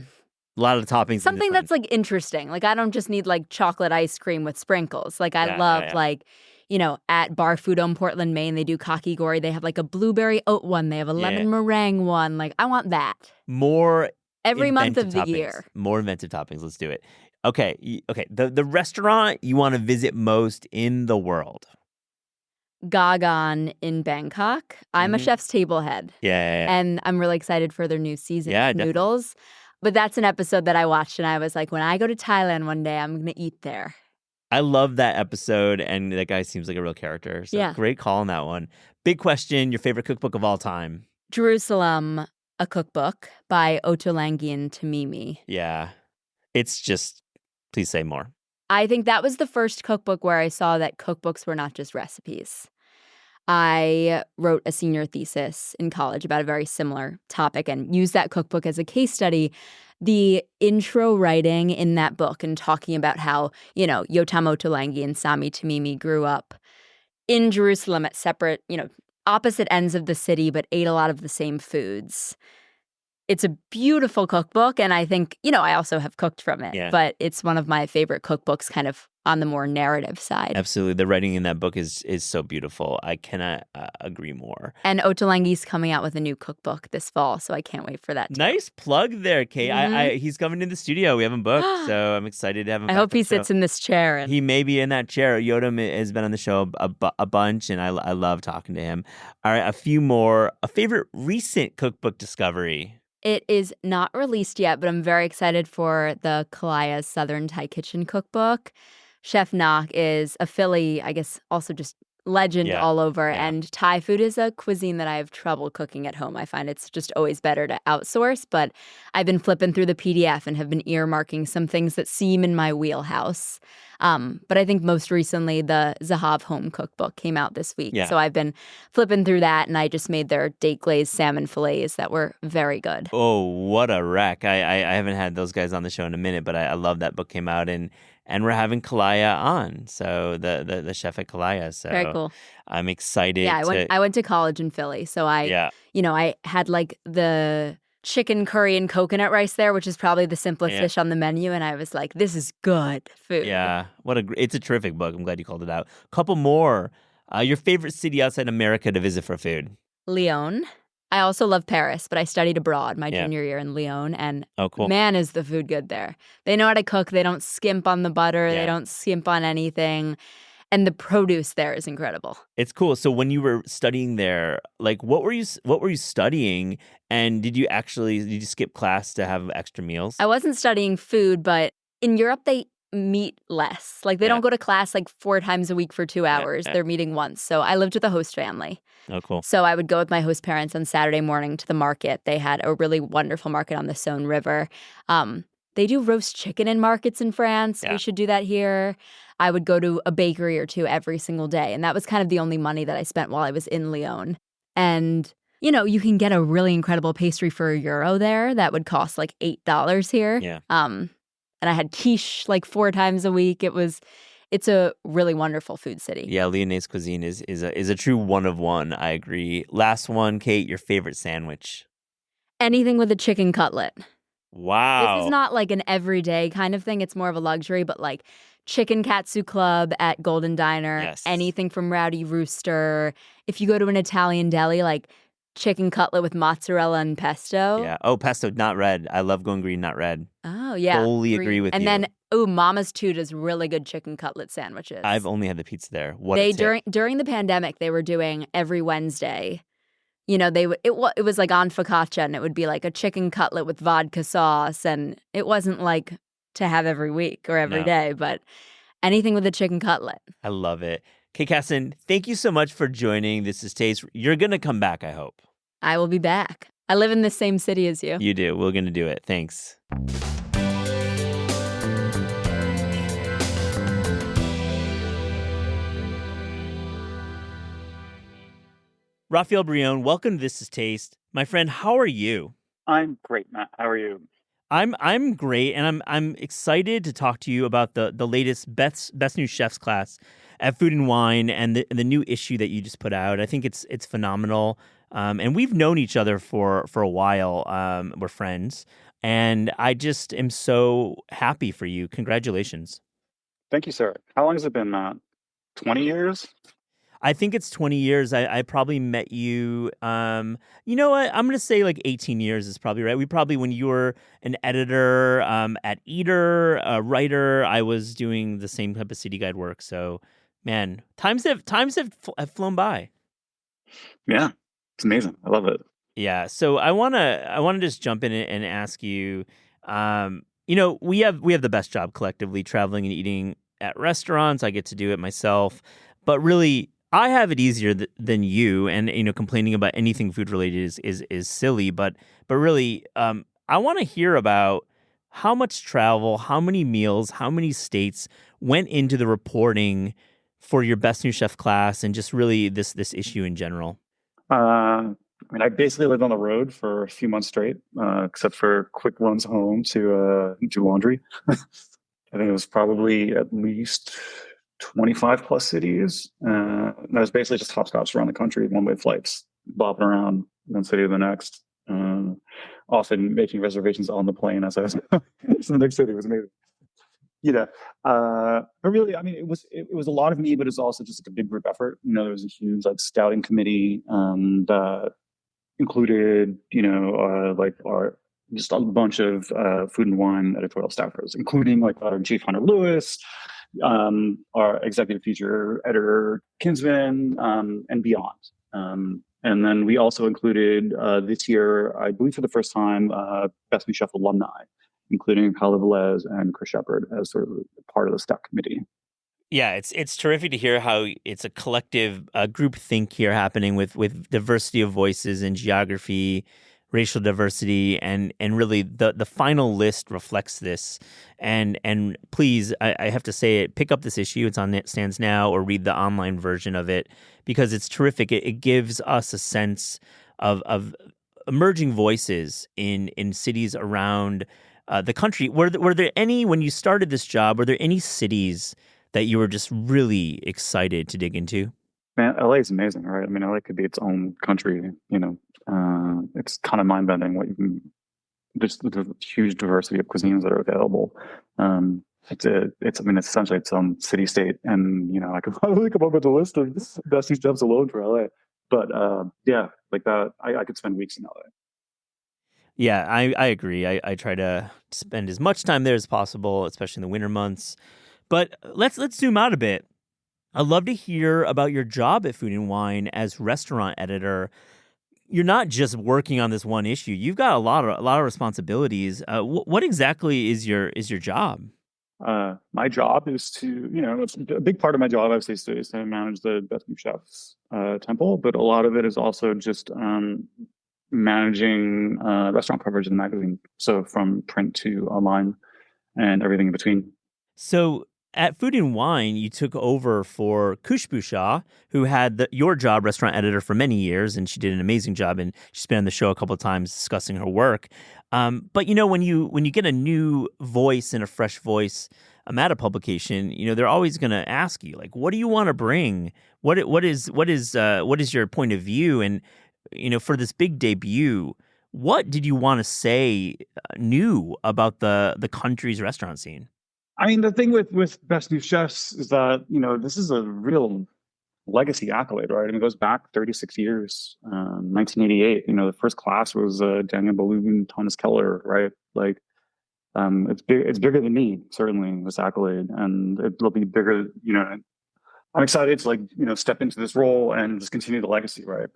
lot of toppings. Something that's like interesting. Like I don't just need like chocolate ice cream with sprinkles. Like I love like, you know, at Bar Foodome Portland, Maine, they do kakigori. They have like a blueberry oat one. They have a lemon meringue one. Like I want that. More every month of the toppings. year. More inventive toppings. Let's do it. Okay. The restaurant you want to visit most in the world. Gagan in Bangkok. I'm a chef's table head. Yeah. And I'm really excited for their new season of noodles. Definitely. But that's an episode that I watched and I was like, when I go to Thailand one day, I'm going to eat there. I love that episode, and that guy seems like a real character. So great call on that one. Big question, your favorite cookbook of all time? Jerusalem, a cookbook by Ottolenghi Tamimi. Yeah. It's just, please say more. I think that was the first cookbook where I saw that cookbooks were not just recipes. I wrote a senior thesis in college about a very similar topic and used that cookbook as a case study. The intro writing in that book and talking about how, you know, Yotam Ottolenghi and Sami Tamimi grew up in Jerusalem at separate, you know, opposite ends of the city, but ate a lot of the same foods. It's a beautiful cookbook, and I think, you know, I also have cooked from it, but it's one of my favorite cookbooks kind of on the more narrative side. Absolutely. The writing in that book is so beautiful. I cannot agree more. And Ottolenghi's coming out with a new cookbook this fall, so I can't wait for that too. Nice plug there, Kate. He's coming in the studio. We haven't booked, so I'm excited to have him back. I hope he sits in this chair. And... He may be in that chair. Yotam has been on the show a bunch, and I love talking to him. All right, a few more. A favorite recent cookbook discovery? It is not released yet, but I'm very excited for the Kalaya's Southern Thai Kitchen cookbook. Chef Nak is a Philly, I guess, also just legend all over. Yeah. And Thai food is a cuisine that I have trouble cooking at home. I find it's just always better to outsource. But I've been flipping through the PDF and have been earmarking some things that seem in my wheelhouse. But I think most recently the Zahav Home Cookbook came out this week. Yeah. So I've been flipping through that, and I just made their date glazed salmon fillets that were very good. Oh, what a wreck. I haven't had those guys on the show in a minute, but I love that book came out, and we're having Kalaya on, so the chef at Kalaya. So very cool. I'm excited. Yeah, I went to college in Philly, so I had like the chicken curry and coconut rice there, which is probably the simplest dish on the menu, and I was like, this is good food. Yeah, it's a terrific book. I'm glad you called it out. Couple more. Your favorite city outside America to visit for food? Lyon. I also love Paris, but I studied abroad my junior year in Lyon, and man, is the food good there. They know how to cook. They don't skimp on the butter. They don't skimp on anything. And the produce there is incredible. It's cool. So when you were studying there, like what were you studying? And did you skip class to have extra meals? I wasn't studying food, but in Europe they meet less. Like they don't go to class like 4 times a week for 2 hours. They're meeting once. So I lived with a host family. Oh, cool. So I would go with my host parents on Saturday morning to the market. They had a really wonderful market on the Saône River. They do roast chicken in markets in France. Yeah. We should do that here. I would go to a bakery or two every single day. And that was kind of the only money that I spent while I was in Lyon. And, you know, you can get a really incredible pastry for €1 there that would cost like $8 here. Yeah. And I had quiche like 4 times a week. It's a really wonderful food city. Yeah, Lyonnaise cuisine is a true one of one. I agree. Last one, Kate, your favorite sandwich? Anything with a chicken cutlet. Wow. This is not like an everyday kind of thing. It's more of a luxury, but like Chicken Katsu Club at Golden Diner, anything from Rowdy Rooster. If you go to an Italian deli, like chicken cutlet with mozzarella and pesto. Yeah. Oh, pesto, not red. I love going green, not red. Oh, yeah. Fully agree with you. And then, Mama's too does really good chicken cutlet sandwiches. I've only had the pizza there. During the pandemic, they were doing every Wednesday. You know, it was like on focaccia, and it would be like a chicken cutlet with vodka sauce, and it wasn't like to have every week or every day, but anything with a chicken cutlet. I love it. Okay, Kassin, thank you so much for joining This Is Taste. You're going to come back, I hope. I will be back. I live in the same city as you. You do. We're going to do it. Thanks. Raphael Brion, welcome to This Is Taste. My friend, how are you? I'm great, Matt. How are you? I'm great, and I'm excited to talk to you about the latest best new chefs class at Food and Wine and the new issue that you just put out. I think it's phenomenal, and we've known each other for a while. We're friends, and I just am so happy for you. Congratulations. Thank you, sir. How long has it been, Matt? 20 years? I think it's 20 years. I probably met you. You know what? I'm gonna say like 18 years is probably right. We probably when you were an editor at Eater, a writer. I was doing the same type of city guide work. So, man, times have flown by. Yeah, it's amazing. I love it. Yeah. So I wanna just jump in and ask you. We have the best job collectively, traveling and eating at restaurants. I get to do it myself, but really, I have it easier than you. And complaining about anything food related is silly. But really, I want to hear about how much travel, how many meals, how many states went into the reporting for your best new chef class, and just really this issue in general. I basically lived on the road for a few months straight, except for quick runs home to do laundry. I think it was probably at least 25 plus cities. That was basically just hopscotch around the country, one-way flights, bopping around one city to the next. Often making reservations on the plane as I was to the next city. Was amazing. But really, it was a lot of me, but it's also just like a big group effort. There was a huge like scouting committee that included, like our just a bunch of Food and Wine editorial staffers, including like our chief Hunter Lewis, our executive feature editor Kinsman, and beyond. And then we also included this year, I believe for the first time, Best New Chef alumni, including Kyle Velez and Chris Shepard as sort of part of the staff committee. Yeah, it's terrific to hear how it's a collective group think here happening with diversity of voices and geography, racial diversity, and really the final list reflects this. And please, I have to say it, pick up this issue. It's on It Stands Now, or read the online version of it because it's terrific. It gives us a sense of emerging voices in cities around the country. Were there any, when you started this job, were there any cities that you were just really excited to dig into? Man, LA is amazing, right? LA could be its own country. It's kind of mind bending what you can, just the huge diversity of cuisines that are available. It's essentially its own city state, and I could probably come up with a list of best new jobs alone for LA. But yeah, like that, I could spend weeks in LA. Yeah, I agree. I try to spend as much time there as possible, especially in the winter months. But let's zoom out a bit. I'd love to hear about your job at Food and Wine as restaurant editor. You're not just working on this one issue. You've got a lot of responsibilities. What exactly is your job? My job is to, it's a big part of my job, obviously, is to manage the Best New Chefs temple, but a lot of it is also just managing restaurant coverage in the magazine. So from print to online and everything in between. So at Food and Wine, you took over for Khushbu Shah, who had your job, restaurant editor, for many years, and she did an amazing job, and she's been on the show a couple of times discussing her work. But when you get a new voice and a fresh voice at a publication, they're always going to ask you, like, what do you want to bring? What is your point of view? And for this big debut, what did you want to say new about the country's restaurant scene? The thing with Best New Chefs is that, this is a real legacy accolade, right? It goes back 36 years, 1988. The first class was Daniel Boulud and Thomas Keller, right? Like, it's big. It's bigger than me, certainly, this accolade, and it'll be bigger. I'm excited to step into this role and just continue the legacy, right?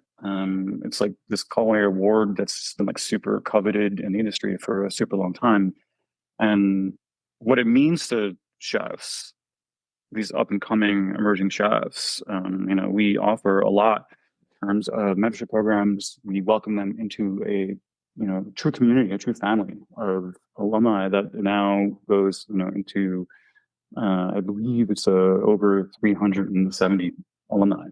It's like this culinary award that's been super coveted in the industry for a super long time, and what it means to chefs, these up and coming emerging chefs. We offer a lot in terms of mentorship programs. We welcome them into a true community, a true family of alumni that now goes into I believe it's over 370 alumni.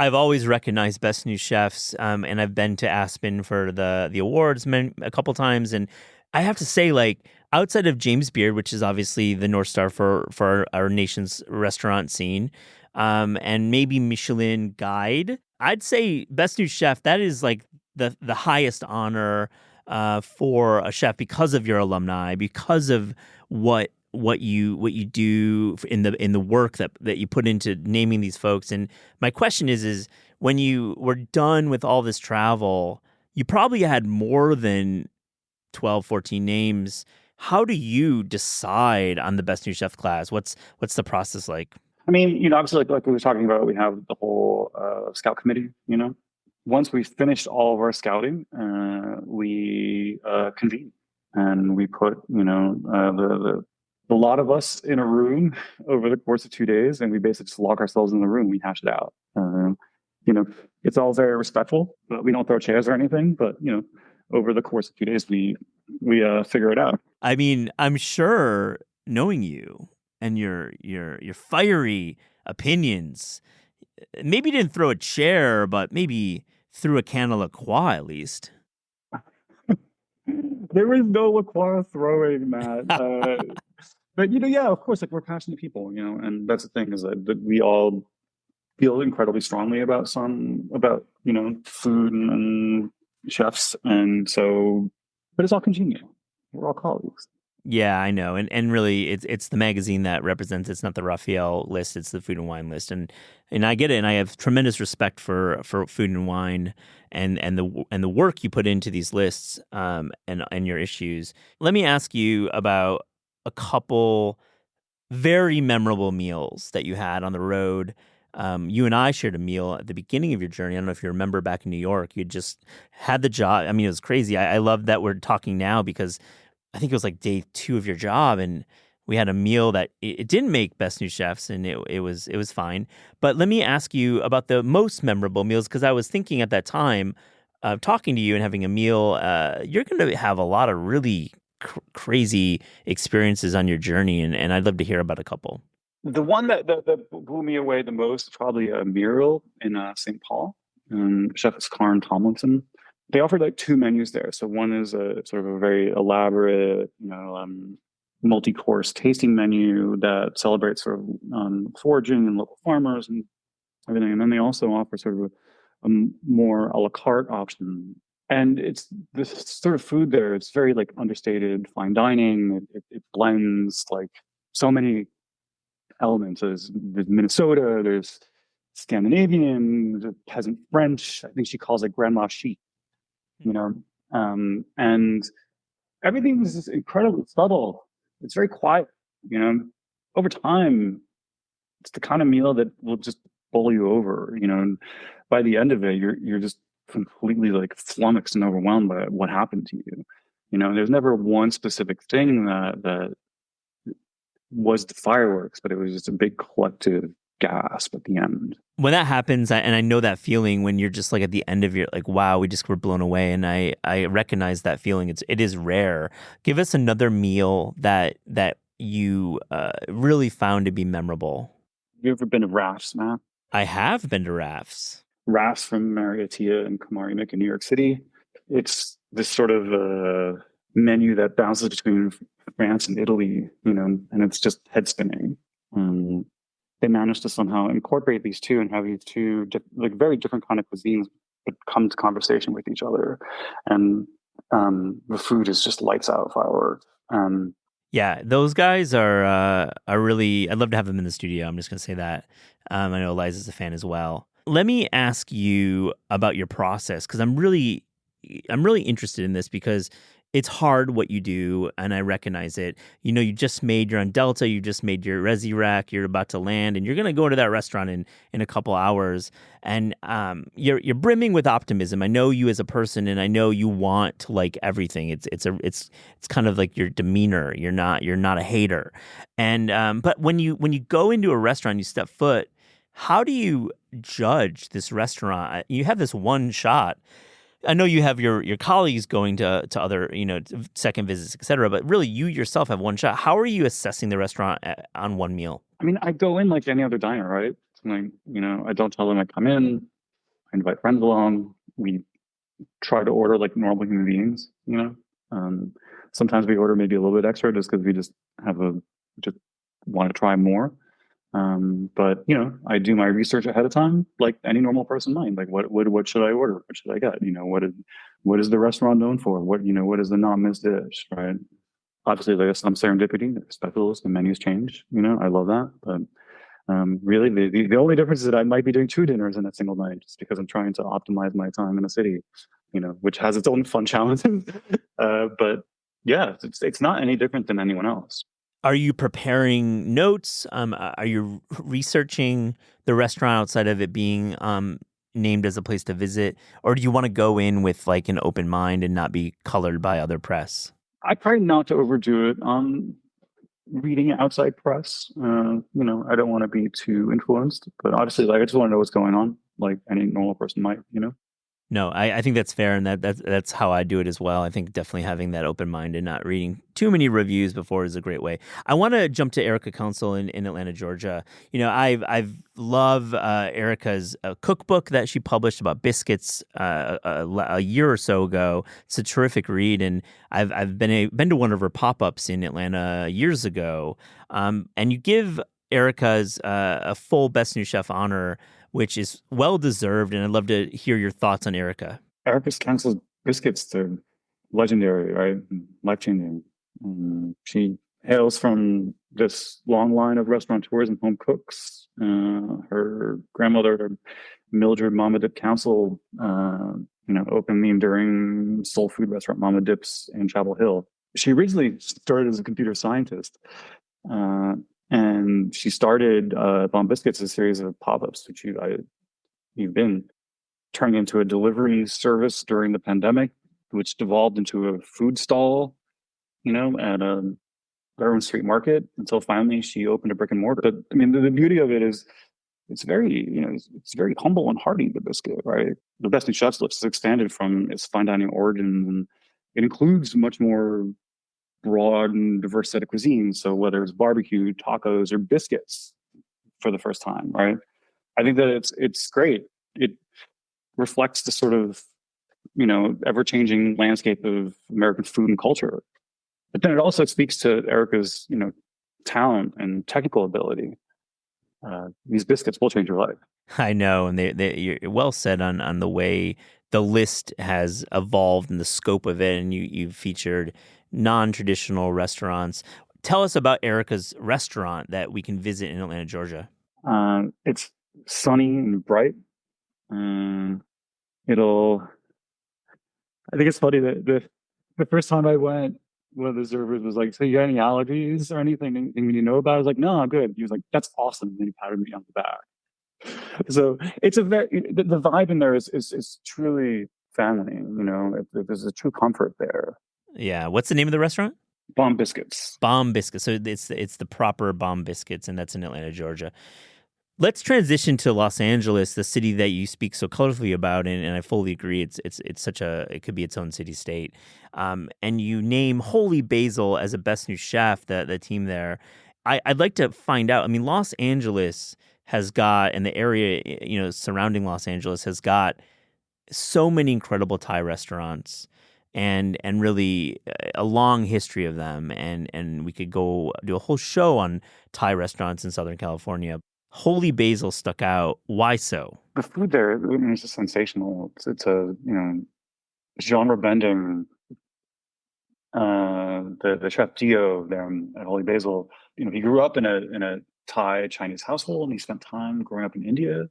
I've always recognized Best New Chefs, and I've been to Aspen for the awards a couple times, and I have to say, like, outside of James Beard, which is obviously the North Star for our nation's restaurant scene, and maybe Michelin Guide, I'd say Best New Chef, that is like the highest honor for a chef because of your alumni, because of what you do in the work that you put into naming these folks. And my question is when you were done with all this travel, you probably had more than 12, 14 names. How do you decide on the Best New Chef class? What's the process like? I mean, obviously, like we were talking about, we have the whole scout committee. Once we finished all of our scouting, we convene and we put, the lot of us in a room over the course of 2 days, and we basically just lock ourselves in the room. We hash it out. It's all very respectful, but we don't throw chairs or anything. But over the course of 2 days, we figure it out. I mean, I'm sure knowing you and your fiery opinions, maybe you didn't throw a chair, but maybe threw a can of La Croix at least. There was no La Croix throwing, Matt. But yeah, of course, like we're passionate people, and that's the thing is that we all feel incredibly strongly about food and chefs, and so, but it's all congenial. We're all colleagues. Yeah, I know, and really, it's the magazine that represents. It's not the Raphael list; it's the Food and Wine list, and I get it, and I have tremendous respect for Food and Wine and the work you put into these lists, and your issues. Let me ask you about a couple very memorable meals that you had on the road. You and I shared a meal at the beginning of your journey. I don't know if you remember back in New York. You just had the job. I mean, it was crazy. I love that we're talking now because I think it was like day 2 of your job, and we had a meal that it didn't make Best New Chefs, and it was fine. But let me ask you about the most memorable meals, because I was thinking at that time, talking to you and having a meal, you're going to have a lot of really crazy experiences on your journey, and I'd love to hear about a couple. The one that blew me away the most is probably a mural in St. Paul. Chef is Karen Tomlinson. They offered like 2 menus there. So one is a sort of a very elaborate, multi-course tasting menu that celebrates sort of foraging and local farmers and everything. And then they also offer sort of a more a la carte option. And it's this sort of food there. It's very like understated fine dining. It blends like so many elements. There's Minnesota, there's Scandinavian, there's peasant French. I think she calls it Grandma Chic, and everything is just incredibly subtle. It's very quiet, over time, it's the kind of meal that will just bowl you over, and by the end of it, you're just completely like flummoxed and overwhelmed by what happened to you. There's never one specific thing that was the fireworks, but it was just a big collective gasp at the end. When that happens, and I know that feeling when you're just like at the end of your like, wow, we just were blown away, and I recognize that feeling. It is rare. Give us another meal that you really found to be memorable. Have you ever been to Rafts, Matt? I have been to Rafts. Rafts from Mariotia and Kamarimak in New York City. It's this sort of menu that bounces between France and Italy, and it's just head spinning. They managed to somehow incorporate these two and have these two like very different kind of cuisines but come to conversation with each other, and the food is just lights out fireworks. Yeah, those guys are really. I'd love to have them in the studio. I'm just gonna say that. I know Eliza's a fan as well. Let me ask you about your process, because I'm really interested in this because it's hard what you do, and I recognize it. You just you're on Delta, you just made your Resi Rack, you're about to land, and you're going to go to that restaurant in a couple hours, and you're brimming with optimism. I know you as a person, and I know you want to like everything. It's kind of like your demeanor. You're not a hater, and but when you go into a restaurant, you step foot. How do you judge this restaurant? You have this one shot. I know you have your colleagues going to other, second visits, et cetera, but really you yourself have one shot. How are you assessing the restaurant on one meal? I mean, I go in like any other diner, right? Like, I don't tell them I come in. I invite friends along. We try to order like normal human beings, sometimes we order maybe a little bit extra just because we just want to try more. But I do my research ahead of time, like any normal person might. Like, what should I order? What should I get? What is the restaurant known for? What is the non-missed dish, right? Obviously, there's some serendipity. There's specials, the menus change. I love that. But really, the only difference is that I might be doing 2 dinners in a single night, just because I'm trying to optimize my time in a city, which has its own fun challenges. But yeah, it's not any different than anyone else. Are you preparing notes? Are you researching the restaurant outside of it being named as a place to visit? Or do you want to go in with like an open mind and not be colored by other press? I try not to overdo it on reading outside press. I don't want to be too influenced, but obviously, like, I just want to know what's going on, like any normal person might. No, I think that's fair, and that's how I do it as well. I think definitely having that open mind and not reading too many reviews before is a great way. I want to jump to Erica Council in Atlanta, Georgia. I've love Erica's cookbook that she published about biscuits a year or so ago. It's a terrific read, and I've been to one of her pop-ups in Atlanta years ago. And you give Erica's a full Best New Chef honor, which is well-deserved, and I'd love to hear your thoughts on Erica. Erica's Council's biscuits, they're legendary, right? Life-changing. She hails from this long line of restaurateurs and home cooks. Her grandmother, Mildred Mama Dip Council, opened the enduring soul food restaurant Mama Dip's in Chapel Hill. She originally started as a computer scientist, and she started Bomb Biscuits, a series of pop-ups, which you've been turning into a delivery service during the pandemic, which devolved into a food stall, at a Darwin Street Market, until finally she opened a brick and mortar. But I mean, the beauty of it is it's very, it's very humble and hearty, the biscuit, right? The Best New Chef's list is expanded from its fine dining origins, and it includes much more broad and diverse set of cuisines. So whether it's barbecue, tacos, or biscuits for the first time, right? I think that it's great. It reflects the sort of, ever-changing landscape of American food and culture. But then it also speaks to Erica's, talent and technical ability. These biscuits will change your life. I know, and you're well said on the way the list has evolved and the scope of it, and you've featured non-traditional restaurants. Tell us about Erica's restaurant that we can visit in Atlanta, Georgia. It's sunny and bright. I think it's funny that the first time I went, one of the servers was like, "So you got any allergies or anything you know about?" I was like, "No, I'm good." He was like, "That's awesome." And then he patted me on the back. So it's the vibe in there is truly family. There's a true comfort there. Yeah. What's the name of the restaurant? Bomb Biscuits. Bomb Biscuits. So it's the proper Bomb Biscuits, and that's in Atlanta, Georgia. Let's transition to Los Angeles, the city that you speak so colorfully about, and I fully agree. It's it could be its own city state. And you name Holy Basil as a Best New Chef, the team there. I'd like to find out. I mean, Los Angeles has got, and the area surrounding Los Angeles has got so many incredible Thai restaurants. And really a long history of them, and we could go do a whole show on Thai restaurants in Southern California. Holy Basil stuck out. Why so? The food there is just sensational. It's a genre bending. The chef Dio there at Holy Basil, he grew up in a Thai Chinese household, and he spent time growing up in India.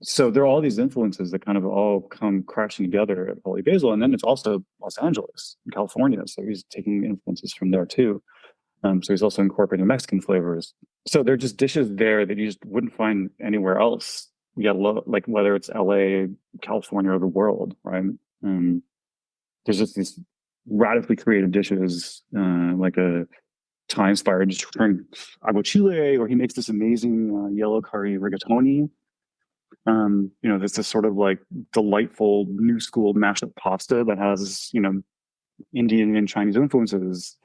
So there are all these influences that kind of all come crashing together at Holy Basil. And then it's also Los Angeles, California. So he's taking influences from there too. So he's also incorporating Mexican flavors. So there are just dishes there that you just wouldn't find anywhere else. Like whether it's LA, California, or the world, right? There's just these radically creative dishes, like a Thai-inspired aguachile, or he makes this amazing yellow curry rigatoni. There's this sort of like delightful new school mashed up pasta that has, Indian and Chinese influences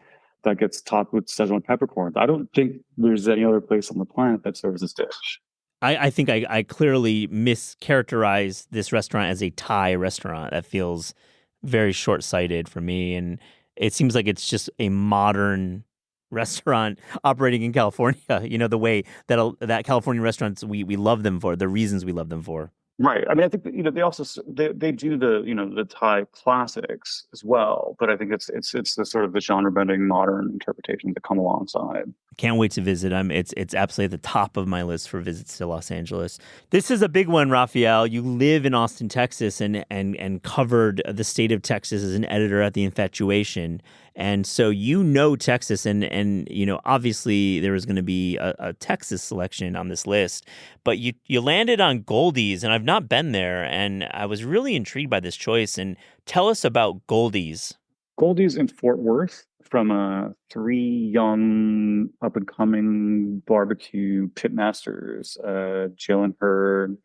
that gets topped with Szechuan peppercorns. I don't think there's any other place on the planet that serves this dish. I think I clearly mischaracterized this restaurant as a Thai restaurant. That feels very short-sighted for me, and it seems like it's just a modern restaurant operating in California. The way that California restaurants we love them for, the reasons we love them for. Right. I mean, I think that, they also they do the Thai classics as well, but I think it's the sort of the genre bending modern interpretations that come alongside. Can't wait to visit. It's absolutely at the top of my list for visits to Los Angeles. This is a big one, Raphael. You live in Austin, Texas, and covered the state of Texas as an editor at The Infatuation. And so Texas, and obviously there was going to be a Texas selection on this list, but you landed on Goldie's, and I've not been there, and I was really intrigued by this choice. And tell us about Goldie's. Goldie's in Fort Worth, from three young up and coming barbecue pitmasters, Jalen Hurd,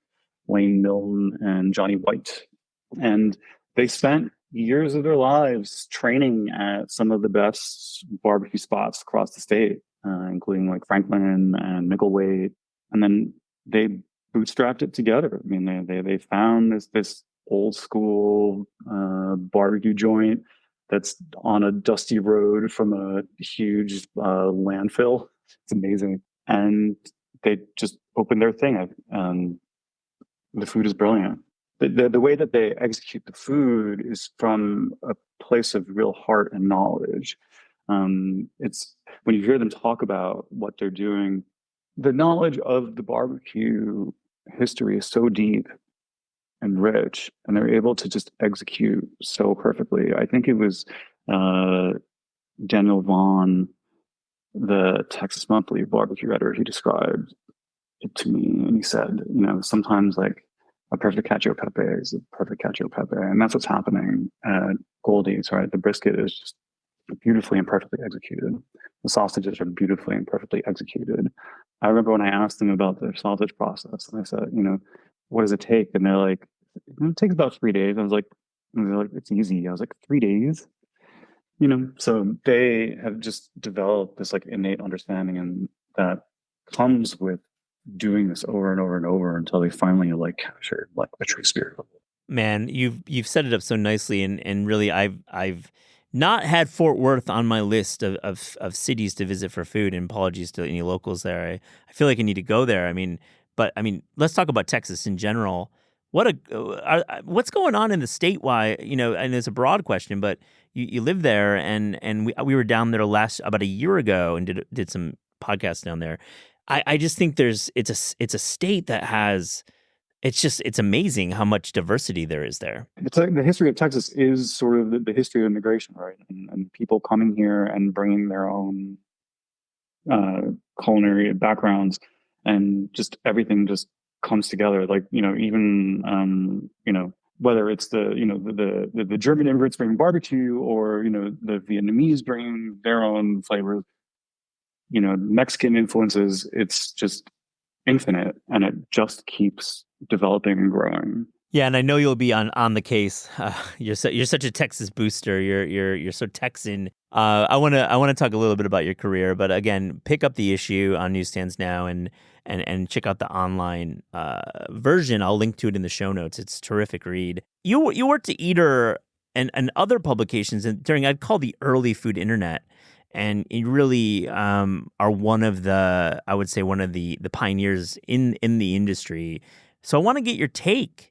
Wayne Milton, and Johnny White, and they spent years of their lives training at some of the best barbecue spots across the state, including like Franklin and Micklethwait. And then they bootstrapped it together. I mean, they found this old school barbecue joint that's on a dusty road from a huge landfill. It's amazing. And they just opened their thing. The food is brilliant. The way that they execute the food is from a place of real heart and knowledge. It's when you hear them talk about what they're doing, the knowledge of the barbecue history is so deep and rich, and they're able to just execute so perfectly. I think it was Daniel Vaughn, the Texas Monthly barbecue editor, he described it to me, and he said, sometimes like a perfect cacio e pepe is a perfect cacio e pepe, and that's what's happening at Goldie's, right? The brisket is just beautifully and perfectly executed. The sausages are beautifully and perfectly executed. I remember when I asked them about their sausage process, and I said, what does it take? And they're like, it takes about 3 days. I was like, and they're like, it's easy. I was like, 3 days? So they have just developed this like innate understanding, and that comes with doing this over and over and over until they finally like capture like the true spirit of it. Man, you've set it up so nicely, and really I've not had Fort Worth on my list of cities to visit for food, and apologies to any locals there. I feel like I need to go there. But let's talk about Texas in general. What's going on in the state? Why, and it's a broad question, but you live there, and we were down there about a year ago and did some podcasts down there. I just think it's a state that has, it's amazing how much diversity there is there. It's like the history of Texas is sort of the history of immigration, right? And people coming here and bringing their own culinary backgrounds, and just everything just comes together. Like, even whether it's the German immigrants bringing barbecue, or the Vietnamese bringing their own flavors, Mexican influences, it's just infinite, and it just keeps developing and growing. Yeah, and I know you'll be on the case. You're such a Texas booster. You're so Texan. I want to talk a little bit about your career, but again, pick up the issue on newsstands now, and check out the online version. I'll link to it in the show notes. It's a terrific read. You worked at Eater and other publications during, I'd call, the early food internet. And you really are one of the pioneers in the industry. So I want to get your take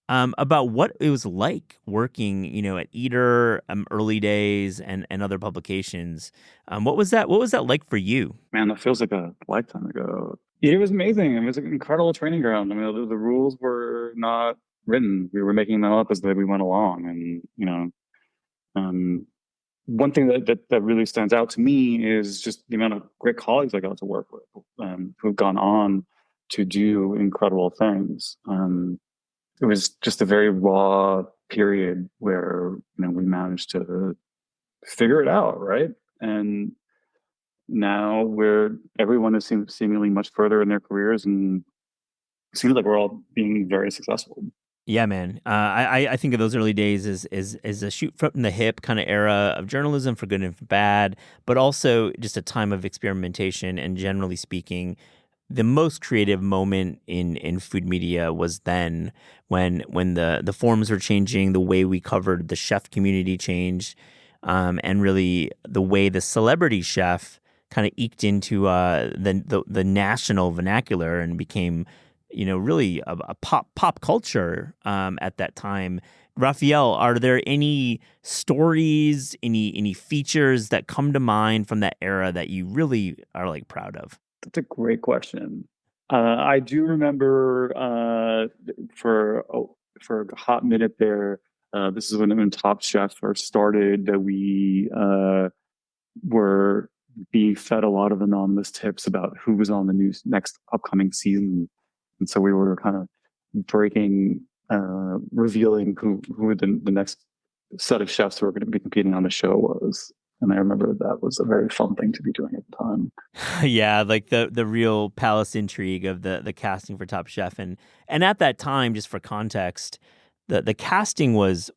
about what it was like working, at Eater, early days, and other publications. What was that like for you? Man, that feels like a lifetime ago. It was amazing. It was an incredible training ground. The rules were not written. We were making them up as we went along. And, one thing that really stands out to me is just the amount of great colleagues I got to work with, who've gone on to do incredible things. It was just a very raw period where we managed to figure it out, right? And now everyone is seemingly much further in their careers, and it seems like we're all being very successful. Yeah, man. I think of those early days as a shoot from the hip kind of era of journalism, for good and for bad, but also just a time of experimentation. And generally speaking, the most creative moment in food media was then when the forums were changing, the way we covered the chef community changed, and really the way the celebrity chef kind of eked into the national vernacular and became, really a pop culture at that time. Raphael, are there any stories, any features that come to mind from that era that you really are like proud of? That's a great question. I do remember for a hot minute there. This is when Top Chef first started. That we were being fed a lot of anonymous tips about who was on the next upcoming season, and so we were kind of revealing who the next set of chefs who were going to be competing on the show was. And I remember that was a very fun thing to be doing at the time. Yeah, like the real palace intrigue of the casting for Top Chef. And at that time, just for context, the casting was,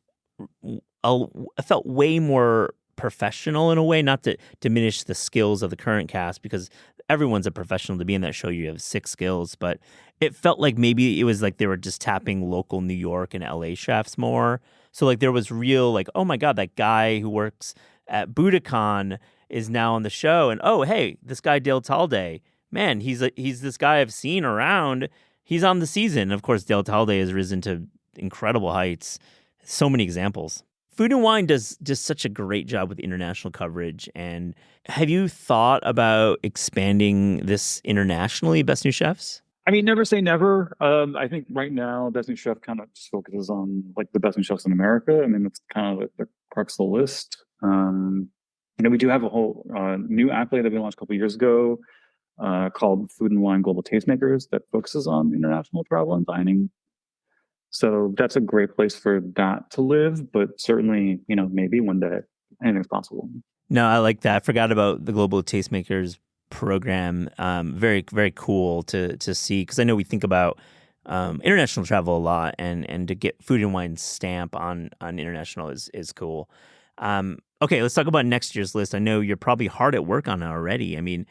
I felt way more professional in a way, not to diminish the skills of the current cast, because everyone's a professional. To be in that show, you have 6 skills, but it felt like maybe it was like they were just tapping local New York and LA chefs more. So like there was real like, oh my God, that guy who works at Budokan is now on the show, and oh hey, this guy Dale Talde, man, he's this guy I've seen around. He's on the season. Of course, Dale Talde has risen to incredible heights. So many examples. Food and Wine does just such a great job with international coverage. And have you thought about expanding this internationally, Best New Chefs? I mean, never say never. I think right now, Best New Chef kind of just focuses on like the best new chefs in America. I mean, it's kind of the crux of the list. We do have a whole new accolade that we launched a couple of years ago called Food and Wine Global Tastemakers that focuses on international travel and dining. So that's a great place for that to live. But certainly, maybe one day anything's possible. No, I like that. I forgot about the Global Tastemakers program. Very, very cool to see, because I know we think about international travel a lot, and to get Food and Wine stamp on international is cool. Okay, let's talk about next year's list. I know you're probably hard at work on it already. I mean,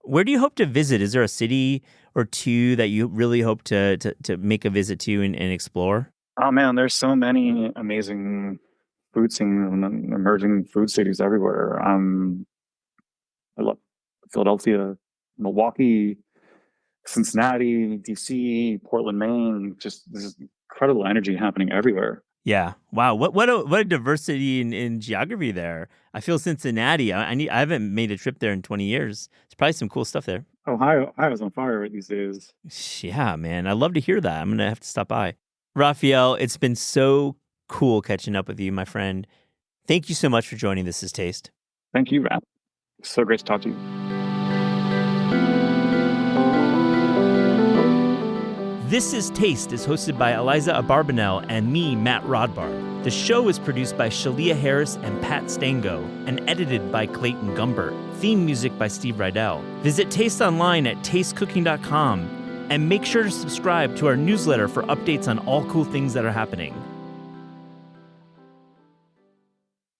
where do you hope to visit? Is there a city or two that you really hope to make a visit to and explore? Oh man, there's so many amazing food scenes and emerging food cities everywhere. I love Philadelphia, Milwaukee, Cincinnati, DC, Portland, Maine. Just this incredible energy happening everywhere. Yeah. Wow. What a diversity in geography there. I feel Cincinnati. I haven't made a trip there in 20 years. There's probably some cool stuff there. Ohio's on fire these days. Yeah, man. I'd love to hear that. I'm going to have to stop by. Raphael, it's been so cool catching up with you, my friend. Thank you so much for joining This Is Taste. Thank you, Rap. So great to talk to you. This Is Taste is hosted by Eliza Abarbanel and me, Matt Rodbard. The show is produced by Shalia Harris and Pat Stango and edited by Clayton Gumbert. Theme music by Steve Rydell. Visit Taste online at tastecooking.com and make sure to subscribe to our newsletter for updates on all cool things that are happening.